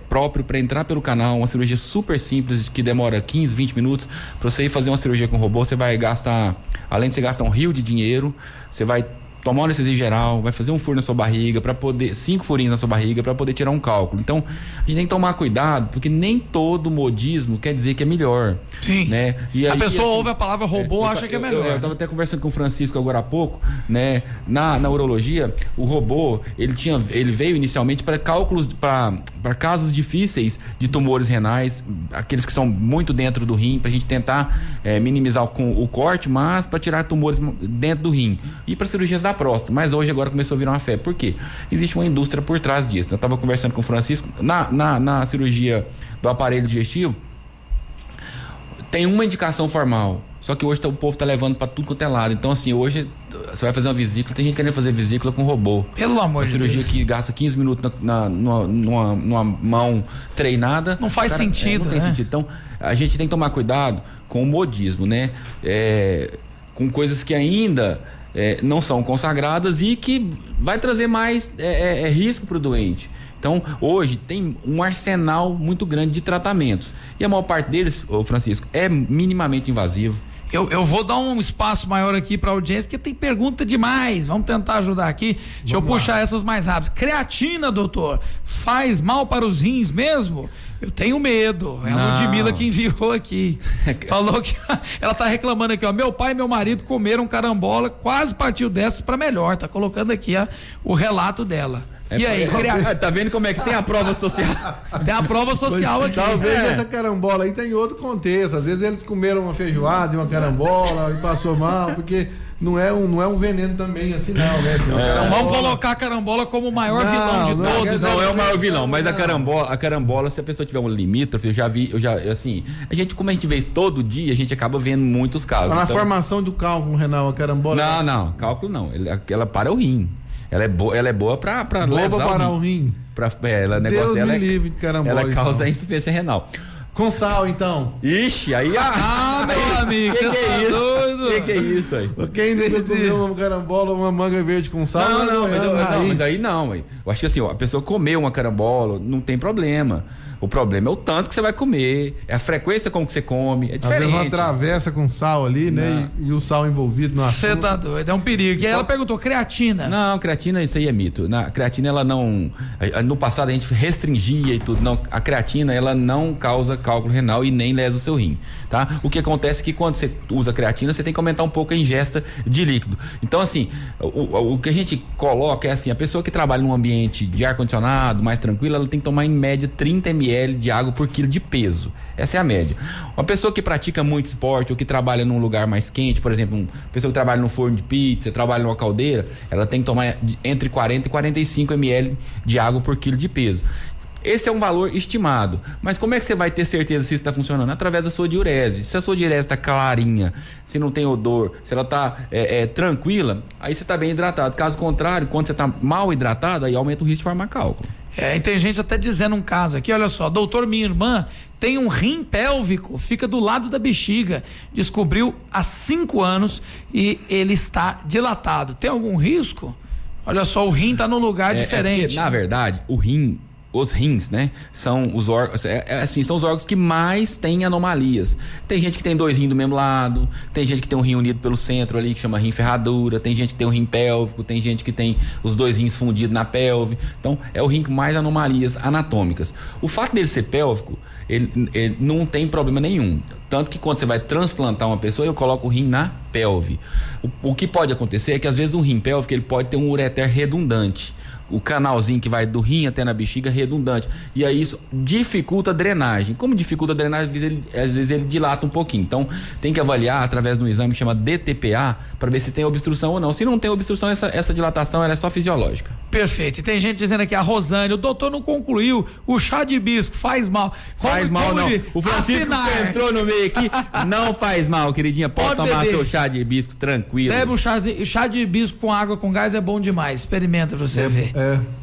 próprio para entrar pelo canal, uma cirurgia super simples que demora 15, 20 minutos. Para você ir fazer uma cirurgia com robô, você vai gastar, além de você gastar um rio de dinheiro, você vai tomar uma anestesia geral, vai fazer um furo na sua barriga, 5 furinhos na sua barriga para poder tirar um cálculo. Então, a gente tem que tomar cuidado, porque nem todo modismo quer dizer que é melhor. Sim. Né? E a aí, pessoa ouve a palavra robô, acha que é melhor. Eu estava até conversando com o Francisco agora há pouco, né? Na urologia, o robô, ele veio inicialmente para cálculos, para casos difíceis de tumores renais, aqueles que são muito dentro do rim, para a gente tentar minimizar o corte, mas para tirar tumores dentro do rim. E para cirurgias da próstata, mas hoje agora começou a virar uma febre. Por quê? Existe uma indústria por trás disso. Eu estava conversando com o Francisco, na cirurgia do aparelho digestivo, tem uma indicação formal, só que hoje o povo está levando para tudo quanto é lado. Então, assim, hoje você vai fazer uma vesícula, tem gente querendo fazer vesícula com robô. Pelo amor de Deus. Uma cirurgia que gasta 15 minutos numa mão treinada. Não faz sentido, não tem sentido. Então, a gente tem que tomar cuidado com o modismo, né? Com coisas que ainda não são consagradas e que vai trazer mais risco para o doente. Então, hoje tem um arsenal muito grande de tratamentos. E a maior parte deles, Francisco, é minimamente invasivo. Eu vou dar um espaço maior aqui para a audiência, porque tem pergunta demais. Vamos tentar ajudar aqui. Deixa eu puxar essas mais rápidas. Creatina, doutor, faz mal para os rins mesmo? Eu tenho medo. É a Ludmila que enviou aqui. Falou que ela tá reclamando aqui, ó. Meu pai e meu marido comeram carambola, quase partiu dessas para melhor. Tá colocando aqui o relato dela. E aí, tá vendo como é que tem a prova social? Tem a prova social aqui. Talvez essa carambola aí tenha outro contexto. Às vezes eles comeram uma feijoada e uma carambola e passou mal, porque não é um veneno também assim, não, né? Assim, Então vamos colocar a carambola como o maior vilão de todos. Não é o maior vilão, mas a carambola, se a pessoa tiver um limítrofe, assim, como a gente vê isso todo dia, a gente acaba vendo muitos casos. Na formação do cálculo renal, a carambola... Não, cálculo não. Ela para o rim. Ela é boa pra levar parar o rim. O negócio dela me livre de carambola. Ela causa insuficiência renal. Com sal, então. Ixi, aí... meu amigo, que é isso? Doido? Que é isso aí? Quem nunca comeu uma carambola ou uma manga verde com sal? Mas aí não. Eu acho que assim, a pessoa comeu uma carambola, não tem problema. O problema é o tanto que você vai comer, é a frequência com que você come, é diferente. Às vezes uma travessa com sal ali, né? E o sal envolvido no assunto. Você tá doido, é um perigo. E aí ela perguntou, creatina? Não, creatina, isso aí é mito. A creatina, ela não... No passado a gente restringia e tudo. Não, a creatina, ela não causa cálculo renal e nem lesa o seu rim, tá? O que acontece é que quando você usa creatina, você tem que aumentar um pouco a ingesta de líquido. Então, assim, o que a gente coloca é assim, a pessoa que trabalha num ambiente de ar-condicionado, mais tranquilo, ela tem que tomar em média 30 ml de água por quilo de peso. Essa é a média. Uma pessoa que pratica muito esporte ou que trabalha num lugar mais quente, por exemplo, uma pessoa que trabalha no forno de pizza, trabalha numa caldeira, ela tem que tomar entre 40 e 45 ml de água por quilo de peso. Esse é um valor estimado. Mas como é que você vai ter certeza se isso está funcionando? Através da sua diurese. Se a sua diurese está clarinha, se não tem odor, se ela está tranquila, aí você está bem hidratado. Caso contrário, quando você está mal hidratado, aí aumenta o risco de formar cálculo. E tem gente até dizendo um caso aqui, olha só, doutor, minha irmã tem um rim pélvico, fica do lado da bexiga, descobriu há 5 anos e ele está dilatado. Tem algum risco? Olha só, o rim está num lugar diferente. Porque, na verdade, os rins, né? São os órgãos, são os órgãos que mais têm anomalias. Tem gente que tem 2 rins do mesmo lado, tem gente que tem um rim unido pelo centro ali, que chama rim ferradura, tem gente que tem um rim pélvico, tem gente que tem os 2 rins fundidos na pelve. Então, é o rim com mais anomalias anatômicas. O fato dele ser pélvico, ele não tem problema nenhum. Tanto que quando você vai transplantar uma pessoa, eu coloco o rim na pelve. O que pode acontecer é que às vezes um rim pélvico, ele pode ter um ureter redundante. O canalzinho que vai do rim até na bexiga redundante. E aí isso dificulta a drenagem. Como dificulta a drenagem, às vezes ele dilata um pouquinho. Então tem que avaliar através de um exame que chama DTPA para ver se tem obstrução ou não. Se não tem obstrução, essa dilatação ela é só fisiológica. Perfeito. E tem gente dizendo aqui, a Rosane, o doutor não concluiu, o chá de hibisco faz mal. Faz mal não. O Francisco entrou no meio aqui, não faz mal, queridinha. Pode tomar seu chá de hibisco tranquilo. Bebe um chá de hibisco com água com gás, é bom demais. Experimenta pra você ver.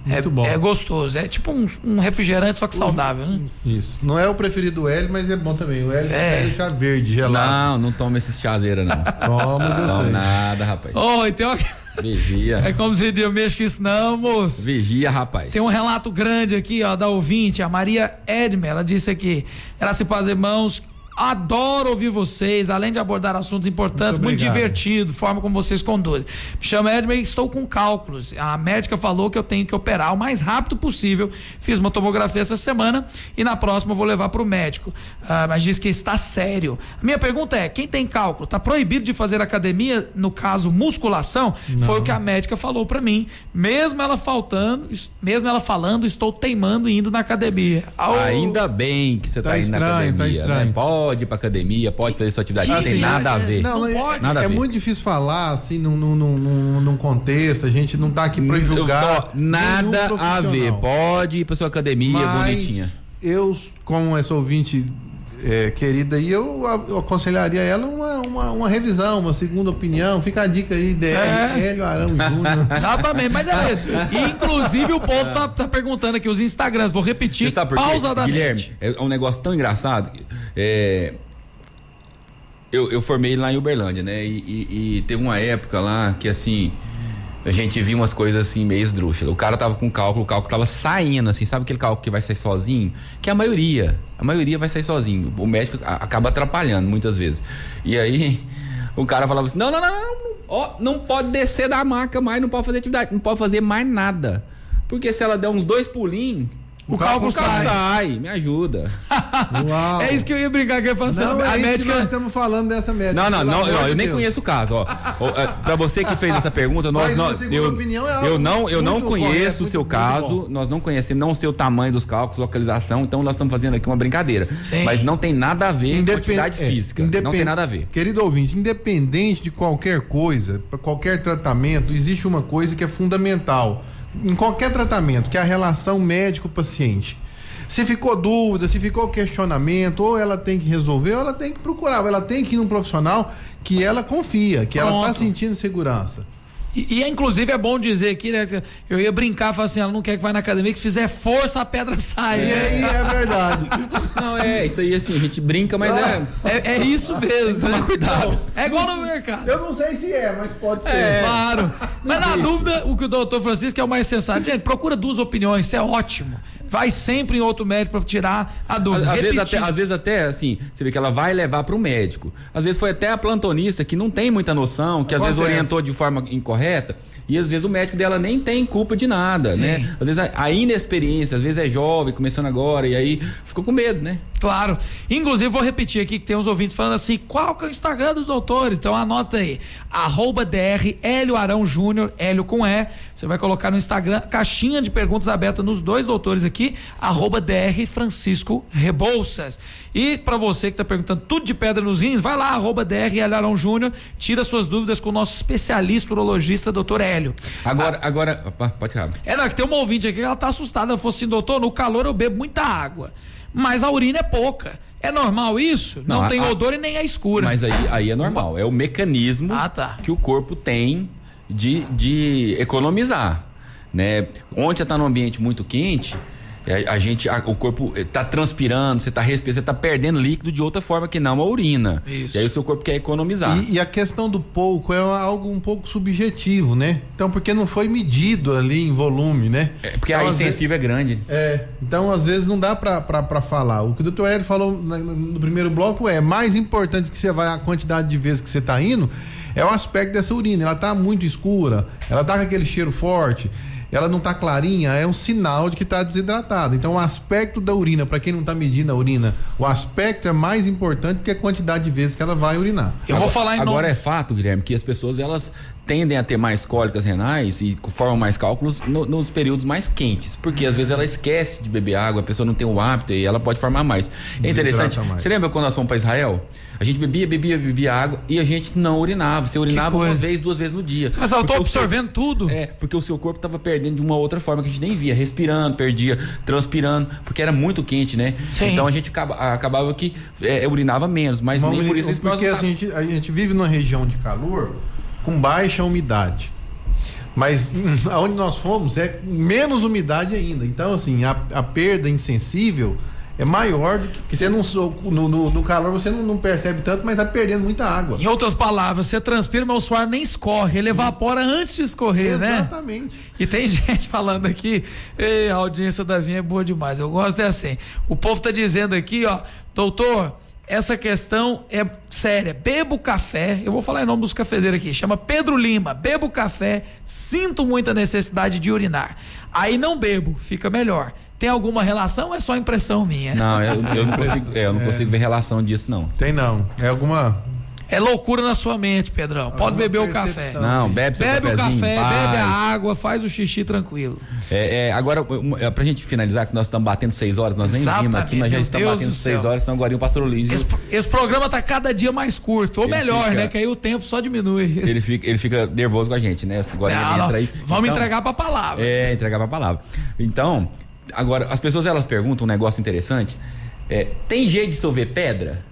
Muito bom. É gostoso. É tipo um refrigerante, só que saudável, né? Isso. Não é o preferido do Hélio, mas é bom também. O Hélio é chá verde, gelado. Não toma esses chazeira, não. Toma nada, rapaz. Então... Vigia. É como se diz, eu mexo com isso não, moço. Vigia, rapaz. Tem um relato grande aqui, ó, da ouvinte, a Maria Edmer, ela disse aqui, ela se faz, irmãos, adoro ouvir vocês, além de abordar assuntos importantes, muito divertido, forma como vocês conduzem. Me chamo Edmer e estou com cálculos. A médica falou que eu tenho que operar o mais rápido possível. Fiz uma tomografia essa semana e na próxima eu vou levar para o médico. Mas diz que está sério. A minha pergunta é, quem tem cálculo, está proibido de fazer academia, no caso musculação? Não. Foi o que a médica falou para mim. Mesmo ela falando, estou teimando e indo na academia. Ainda bem que você está indo na academia. Tá estranho. Né? Pode ir pra academia, pode fazer sua atividade, não tem nada a ver. Nada a ver. Muito difícil falar assim num contexto, a gente não tá aqui pra julgar. Nada a ver, pode ir pra sua academia bonitinha. Eu, como essa ouvinte querida, e eu aconselharia ela uma revisão, uma segunda opinião. Fica a dica aí, Hélio Arão Júnior. Exatamente, mas é mesmo. E, inclusive o povo tá perguntando aqui os Instagrams, vou repetir pausadamente. Guilherme, é um negócio tão engraçado. Eu formei lá em Uberlândia, né? E teve uma época lá que assim a gente viu umas coisas assim meio esdrúxulas. O cara tava com o cálculo tava saindo, assim, sabe aquele cálculo que vai sair sozinho? Que a maioria vai sair sozinho. O médico acaba atrapalhando muitas vezes. E aí o cara falava assim: não pode descer da maca mais, não pode fazer atividade, não pode fazer mais nada. Porque se ela der uns 2 pulinhos, O cálculo sai, me ajuda. Uau. É isso que eu ia brincar, que eu ia falar assim, a médica... nós estamos falando dessa médica. Não, eu nem conheço o caso, ó. Pra você que fez essa pergunta, eu não conheço o seu caso, nós não conhecemos, não sei o tamanho dos cálculos, localização, então nós estamos fazendo aqui uma brincadeira. Sim. Mas não tem nada a ver com atividade física, não tem nada a ver. Querido ouvinte, independente de qualquer coisa, qualquer tratamento, existe uma coisa que é fundamental em qualquer tratamento, que é a relação médico-paciente. Se ficou dúvida, se ficou questionamento, ou ela tem que resolver, ou ela tem que procurar, ou ela tem que ir num profissional que ela confia, que ela está sentindo segurança. E inclusive é bom dizer aqui, né? Eu ia brincar, falar assim, ela não quer que vá na academia, que se fizer força a pedra sai. E aí é verdade. Não, isso aí assim, a gente brinca, mas é isso mesmo. Tomar cuidado. É igual no mercado. Eu não sei se mas pode ser. Claro. Mas na dúvida, o que o doutor Francisco é o mais sensato. Gente, procura duas opiniões, isso é ótimo. Vai sempre em outro médico para tirar a dúvida. Às vezes até, assim, você vê que ela vai levar para o médico. Às vezes foi até a plantonista que não tem muita noção, que às vezes orientou de forma incorreta, e às vezes o médico dela nem tem culpa de nada, né? Às vezes a inexperiência, às vezes é jovem, começando agora, e aí ficou com medo, né? Claro. Inclusive, vou repetir aqui que tem uns ouvintes falando assim, qual que é o Instagram dos doutores? Então anota aí, @Dr. Hélio Arão Júnior, Hélio com E. Você vai colocar no Instagram, caixinha de perguntas aberta nos dois doutores aqui, @Dr. Francisco Rebouças. E para você que tá perguntando tudo de pedra nos rins, vai lá, @Dr. Hélio Arão Júnior, tira suas dúvidas com o nosso especialista urologista, doutor Hélio. Agora, pode falar. Não, que tem uma ouvinte aqui que ela tá assustada, ela falou assim, doutor, no calor eu bebo muita água, mas a urina é pouca. É normal isso? Não tem odor e nem é escura. Mas aí é normal, é o mecanismo que o corpo tem de economizar, né? Onde você está num ambiente muito quente, o corpo está transpirando, você está respirando, você está perdendo líquido de outra forma que não a urina. Isso. E aí o seu corpo quer economizar. E a questão do pouco é algo um pouco subjetivo, né? Então, porque não foi medido ali em volume, né? Porque então, a insensível é grande. Então às vezes não dá para falar. O que o doutor Hélio falou no primeiro bloco mais importante que você vai, a quantidade de vezes que você está indo, é o aspecto dessa urina. Ela está muito escura, ela está com aquele cheiro forte, ela não está clarinha, é um sinal de que está desidratada. Então o aspecto da urina, para quem não está medindo a urina, o aspecto é mais importante que a quantidade de vezes que ela vai urinar. Vou falar agora é fato, Guilherme, que as pessoas elas tendem a ter mais cólicas renais e formam mais cálculos nos períodos mais quentes, porque às vezes ela esquece de beber água, a pessoa não tem o hábito e ela pode formar mais. É interessante, você lembra quando nós fomos para Israel? A gente bebia água e a gente não urinava. Você urinava uma vez, 2 vezes no dia. Mas eu tô absorvendo tudo. Porque o seu corpo estava perdendo de uma outra forma que a gente nem via, respirando, perdia, transpirando, porque era muito quente, né? Sim. Então a gente acabava que urinava menos, mas nem por isso... Porque a gente vive numa região de calor com baixa umidade, mas aonde nós fomos é menos umidade ainda, então assim, a perda insensível é maior do que, porque você não, no calor você não percebe tanto, mas tá perdendo muita água. Em outras palavras, você transpira, mas o suor nem escorre, ele evapora antes de escorrer, né? Exatamente. E tem gente falando aqui, a audiência da Vinha é boa demais, eu gosto assim, o povo tá dizendo aqui, ó, doutor, essa questão é séria. Bebo café, eu vou falar em nome dos cafezeiros aqui, chama Pedro Lima. Bebo café, sinto muita necessidade de urinar. Aí não bebo, fica melhor. Tem alguma relação ou é só impressão minha? Não, eu não consigo ver relação disso, não. Tem não. É alguma... É loucura na sua mente, Pedrão. Pode beber o café. Não, bebe seu cafezinho. Bebe o café, paz. bebe a água, faz o xixi tranquilo. Agora, pra gente finalizar, que nós estamos batendo 6 horas, nós nem vimos aqui, mas já estamos batendo 6 horas, então agora o pastor Luiz... Esse programa tá cada dia mais curto, ou melhor, né? Que aí o tempo só diminui. Ele fica nervoso com a gente, né? Agora ele entra aí. Vamos entregar pra palavra. Entregar pra palavra. Então, agora, as pessoas elas perguntam um negócio interessante. Tem jeito de dissolver pedra?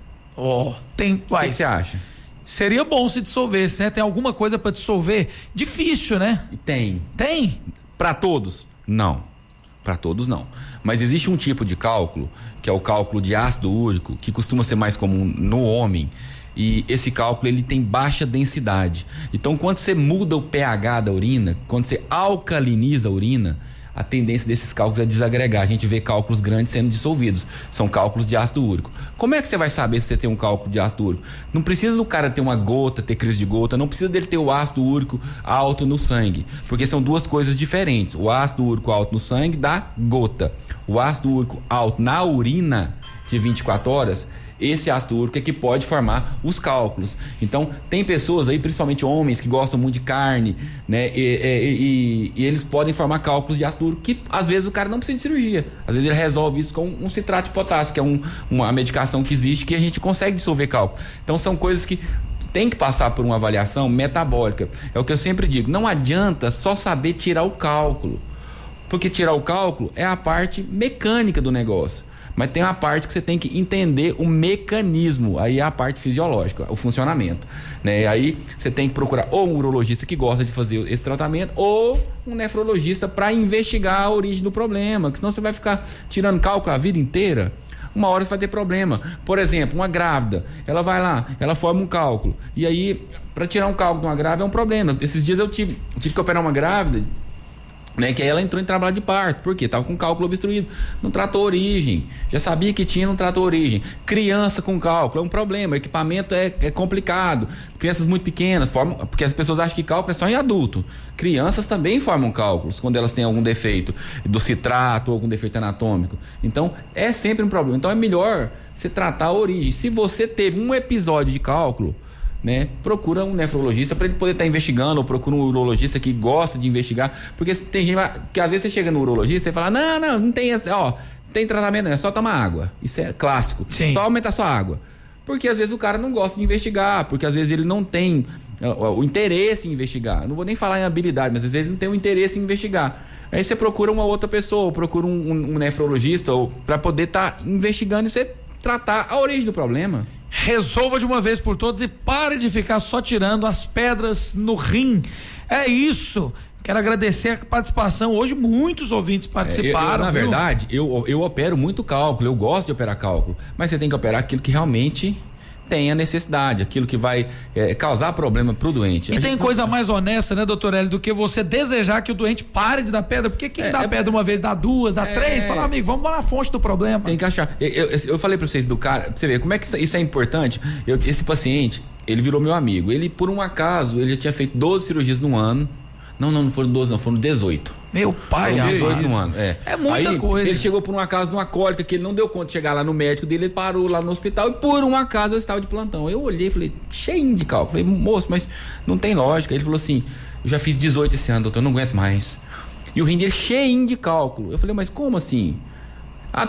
Tem. O que você acha? Seria bom se dissolvesse, né? Tem alguma coisa para dissolver? Difícil, né? Tem. Tem? Para todos? Não. Para todos não. Mas existe um tipo de cálculo, que é o cálculo de ácido úrico, que costuma ser mais comum no homem. E esse cálculo ele tem baixa densidade. Então, quando você muda o pH da urina, quando você alcaliniza a urina, a tendência desses cálculos é desagregar. A gente vê cálculos grandes sendo dissolvidos. São cálculos de ácido úrico. Como é que você vai saber se você tem um cálculo de ácido úrico? Não precisa do cara ter uma gota, ter crise de gota, não precisa dele ter o ácido úrico alto no sangue, porque são duas coisas diferentes. O ácido úrico alto no sangue dá gota. O ácido úrico alto na urina de 24 horas, esse ácido úrico é que pode formar os cálculos. Então, tem pessoas aí, principalmente homens, que gostam muito de carne, né? E eles podem formar cálculos de ácido úrico que, às vezes, o cara não precisa de cirurgia. Às vezes, ele resolve isso com um citrato de potássio, que é uma medicação que existe, que a gente consegue dissolver cálculo. Então, são coisas que tem que passar por uma avaliação metabólica. É o que eu sempre digo, não adianta só saber tirar o cálculo, porque tirar o cálculo é a parte mecânica do negócio. Mas tem uma parte que você tem que entender o mecanismo, aí é a parte fisiológica, o funcionamento, né? Aí você tem que procurar ou um urologista que gosta de fazer esse tratamento ou um nefrologista para investigar a origem do problema, porque senão você vai ficar tirando cálculo a vida inteira. Uma hora você vai ter problema. Por exemplo, uma grávida, ela vai lá, ela forma um cálculo, e aí para tirar um cálculo de uma grávida é um problema. Esses dias eu tive que operar uma grávida, né, que aí ela entrou em trabalho de parto, porque estava com cálculo obstruído, não tratou a origem, já sabia que tinha, não tratou a origem. Criança com cálculo é um problema, o equipamento é complicado, crianças muito pequenas formam, porque as pessoas acham que cálculo é só em adulto. Crianças também formam cálculos quando elas têm algum defeito do citrato ou algum defeito anatômico. Então é sempre um problema. Então é melhor você tratar a origem. Se você teve um episódio de cálculo, né, procura um nefrologista para ele poder estar investigando, ou procura um urologista que gosta de investigar, porque tem gente que às vezes você chega no urologista e fala, não tem esse, tem tratamento, é só tomar água. Isso é clássico. Sim. Só aumentar sua água. Porque às vezes o cara não gosta de investigar, porque às vezes ele não tem o interesse em investigar. Não vou nem falar em habilidade, mas às vezes ele não tem o interesse em investigar. Aí você procura uma outra pessoa, ou procura um nefrologista, ou para poder estar investigando e você tratar a origem do problema. Resolva de uma vez por todas e pare de ficar só tirando as pedras no rim. É isso. Quero agradecer a participação. Hoje muitos ouvintes participaram. Na verdade, eu opero muito cálculo, eu gosto de operar cálculo, mas você tem que operar aquilo que realmente tem a necessidade, aquilo que vai causar problema pro doente. E tem coisa mais honesta, né, doutor Hélio, do que você desejar que o doente pare de dar pedra, porque quem dá pedra uma vez, dá duas, dá três, fala, amigo, vamos lá na fonte do problema. Tem que achar. Eu falei pra vocês do cara, pra você ver como é que isso é importante. Esse paciente, ele virou meu amigo. Ele, por um acaso, ele já tinha feito 12 cirurgias no ano. Não foram 12, não, foram 18. Meu pai, foram 18 no ano. É muita coisa. Ele chegou por um acaso de uma cólica que ele não deu conta de chegar lá no médico dele, ele parou lá no hospital e por um acaso eu estava de plantão. Eu olhei e falei, cheio de cálculo. Falei, moço, mas não tem lógica. Ele falou assim, eu já fiz 18 esse ano, doutor, eu não aguento mais. E o rim dele cheinho de cálculo. Eu falei, mas como assim?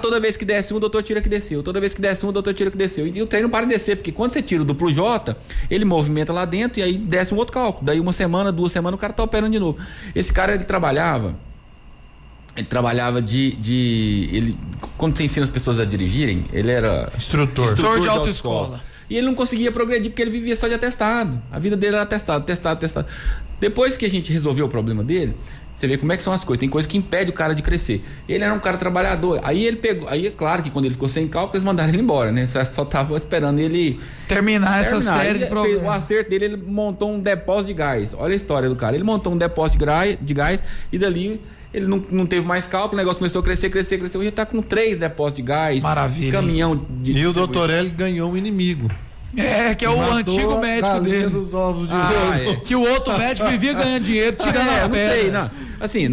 Toda vez que desce um, o doutor tira que desceu. Toda vez que desce um, o doutor tira que desceu. E o treino não para de descer, porque quando você tira o duplo J, ele movimenta lá dentro e aí desce um outro cálculo. Daí uma semana, 2 semanas, o cara tá operando de novo. Esse cara, ele trabalhava quando você ensina as pessoas a dirigirem, ele era instrutor de autoescola. E ele não conseguia progredir porque ele vivia só de atestado. A vida dele era atestado. Depois que a gente resolveu o problema dele, você vê como é que são as coisas. Tem coisa que impede o cara de crescer. Ele era um cara trabalhador. Aí ele pegou. Aí é claro que quando ele ficou sem cálculo, eles mandaram ele embora, né? Só tava esperando ele terminar essa série de problemas. O acerto dele, ele montou um depósito de gás. Olha a história do cara. Ele montou um depósito de gás e dali ele não teve mais cálculo, o negócio começou a crescer. Hoje ele tá com 3 depósitos de gás. Maravilha. Caminhão de. E o doutor Hélio ganhou um inimigo. Que é o antigo médico dele. Dos ovos de ouro. Que o outro médico vivia ganhando dinheiro, tirando as pedras. Não sei, não. Assim,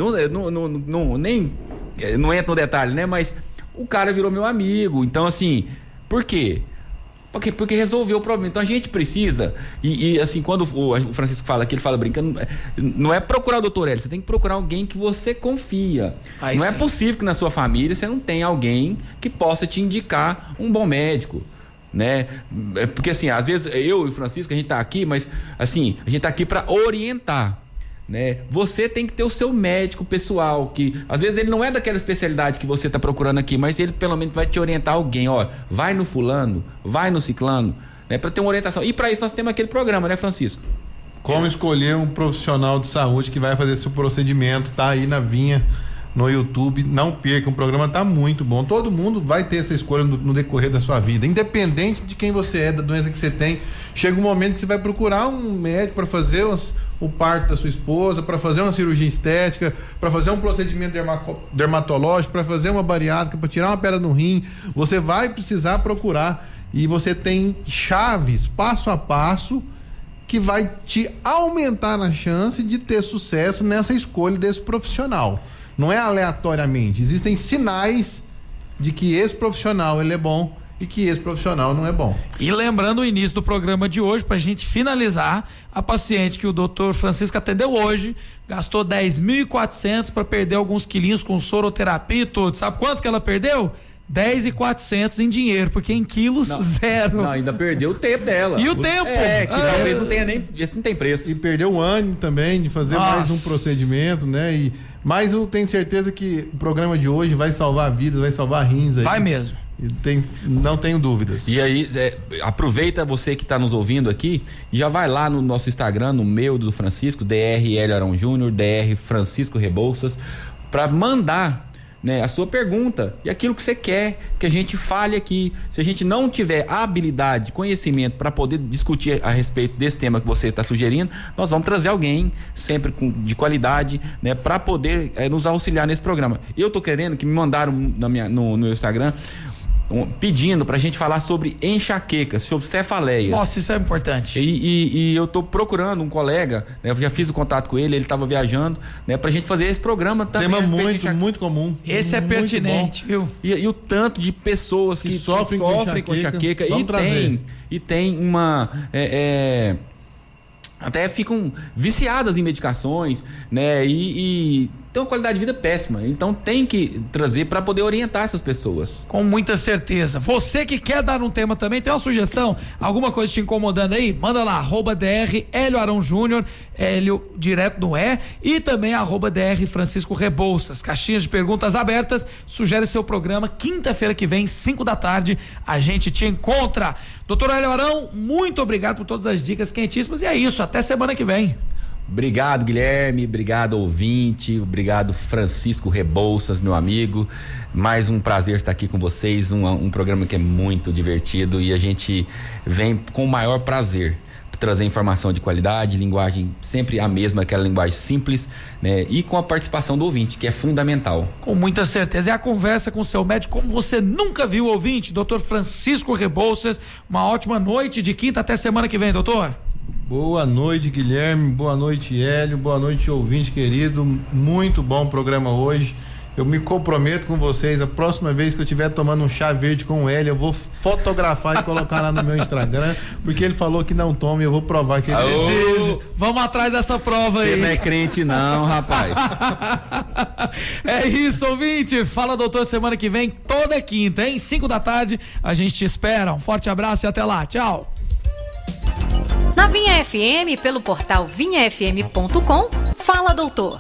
não entra no detalhe, né? Mas o cara virou meu amigo. Então, assim, por quê? Porque resolveu o problema. Então a gente precisa, e assim, quando o Francisco fala que ele fala brincando, não é procurar o doutor Hélio, você tem que procurar alguém que você confia. Não é possível que na sua família você não tenha alguém que possa te indicar um bom médico, né? Porque assim, às vezes eu e o Francisco, a gente tá aqui, mas assim, a gente tá aqui para orientar, né? Você tem que ter o seu médico pessoal, que às vezes ele não é daquela especialidade que você está procurando aqui, mas ele pelo menos vai te orientar alguém, vai no fulano, vai no ciclano, né? Para ter uma orientação. E para isso nós temos aquele programa, né, Francisco? Como escolher um profissional de saúde que vai fazer seu procedimento, tá aí na Vinha no YouTube, não perca, o programa tá muito bom. Todo mundo vai ter essa escolha no decorrer da sua vida, independente de quem você é, da doença que você tem. Chega um momento que você vai procurar um médico para fazer o parto da sua esposa, para fazer uma cirurgia estética, para fazer um procedimento dermatológico, para fazer uma bariátrica, para tirar uma pedra no rim, você vai precisar procurar, e você tem chaves passo a passo que vai te aumentar na chance de ter sucesso nessa escolha desse profissional. Não é aleatoriamente, existem sinais de que esse profissional ele é bom e que esse profissional não é bom. E lembrando o início do programa de hoje, pra gente finalizar, a paciente que o doutor Francisco atendeu hoje, gastou 10.400 para perder alguns quilinhos com soroterapia e tudo. Sabe quanto que ela perdeu? 10.400 em dinheiro, porque em quilos, zero. Não, ainda perdeu o tempo dela. E o tempo? Que talvez não tenha nem, esse não tem preço. E perdeu o ânimo também de fazer mais um procedimento, né? Mas eu tenho certeza que o programa de hoje vai salvar vidas, vai salvar rins aí. Vai mesmo. Não tenho dúvidas. E aí, aproveita você que está nos ouvindo aqui, já vai lá no nosso Instagram, no meu, do Francisco, DR Hélio Arão Júnior, DR Francisco Rebouças, para mandar, né, a sua pergunta e aquilo que você quer que a gente fale aqui. Se a gente não tiver habilidade, conhecimento para poder discutir a respeito desse tema que você está sugerindo, nós vamos trazer alguém sempre de qualidade, né, para poder nos auxiliar nesse programa. Eu tô querendo que me mandaram no meu Instagram pedindo pra gente falar sobre enxaquecas, sobre cefaleias. Nossa, isso é importante. E eu tô procurando um colega, né, eu já fiz o contato com ele tava viajando, né, pra gente fazer esse programa também. Tema muito comum. Esse é pertinente, viu? E o tanto de pessoas que sofrem com enxaqueca e tem uma... até ficam viciadas em medicações, né? E tem uma qualidade de vida péssima. Então tem que trazer para poder orientar essas pessoas. Com muita certeza. Você que quer dar um tema também, tem uma sugestão? Alguma coisa te incomodando aí? Manda lá, @DR Hélio Arão Júnior, Hélio direto no e também @DR Francisco Rebouças. Caixinhas de perguntas abertas. Sugere seu programa. Quinta-feira que vem, 5 da tarde, a gente te encontra. Doutor Hélio Arão, muito obrigado por todas as dicas quentíssimas. E é isso, até semana que vem. Obrigado, Guilherme, obrigado, ouvinte, obrigado, Francisco Rebouças, meu amigo. Mais um prazer estar aqui com vocês, um programa que é muito divertido e a gente vem com o maior prazer trazer informação de qualidade, linguagem sempre a mesma, aquela linguagem simples, né? E com a participação do ouvinte, que é fundamental. Com muita certeza, é a conversa com o seu médico como você nunca viu, ouvinte, Dr. Francisco Rebouças. Uma ótima noite de quinta até semana que vem, doutor. Boa noite, Guilherme, boa noite, Hélio, boa noite, ouvinte querido, muito bom programa hoje. Eu me comprometo com vocês, a próxima vez que eu estiver tomando um chá verde com o Hélio, eu vou fotografar e colocar lá no meu Instagram, porque ele falou que não toma e eu vou provar que ele Vamos atrás dessa prova aí. Você não é crente não, rapaz. É isso, ouvinte. Fala, doutor, semana que vem, toda quinta, hein? 5 da tarde, a gente te espera. Um forte abraço e até lá. Tchau. Na Vinha FM, pelo portal vinhafm.com, Fala Doutor.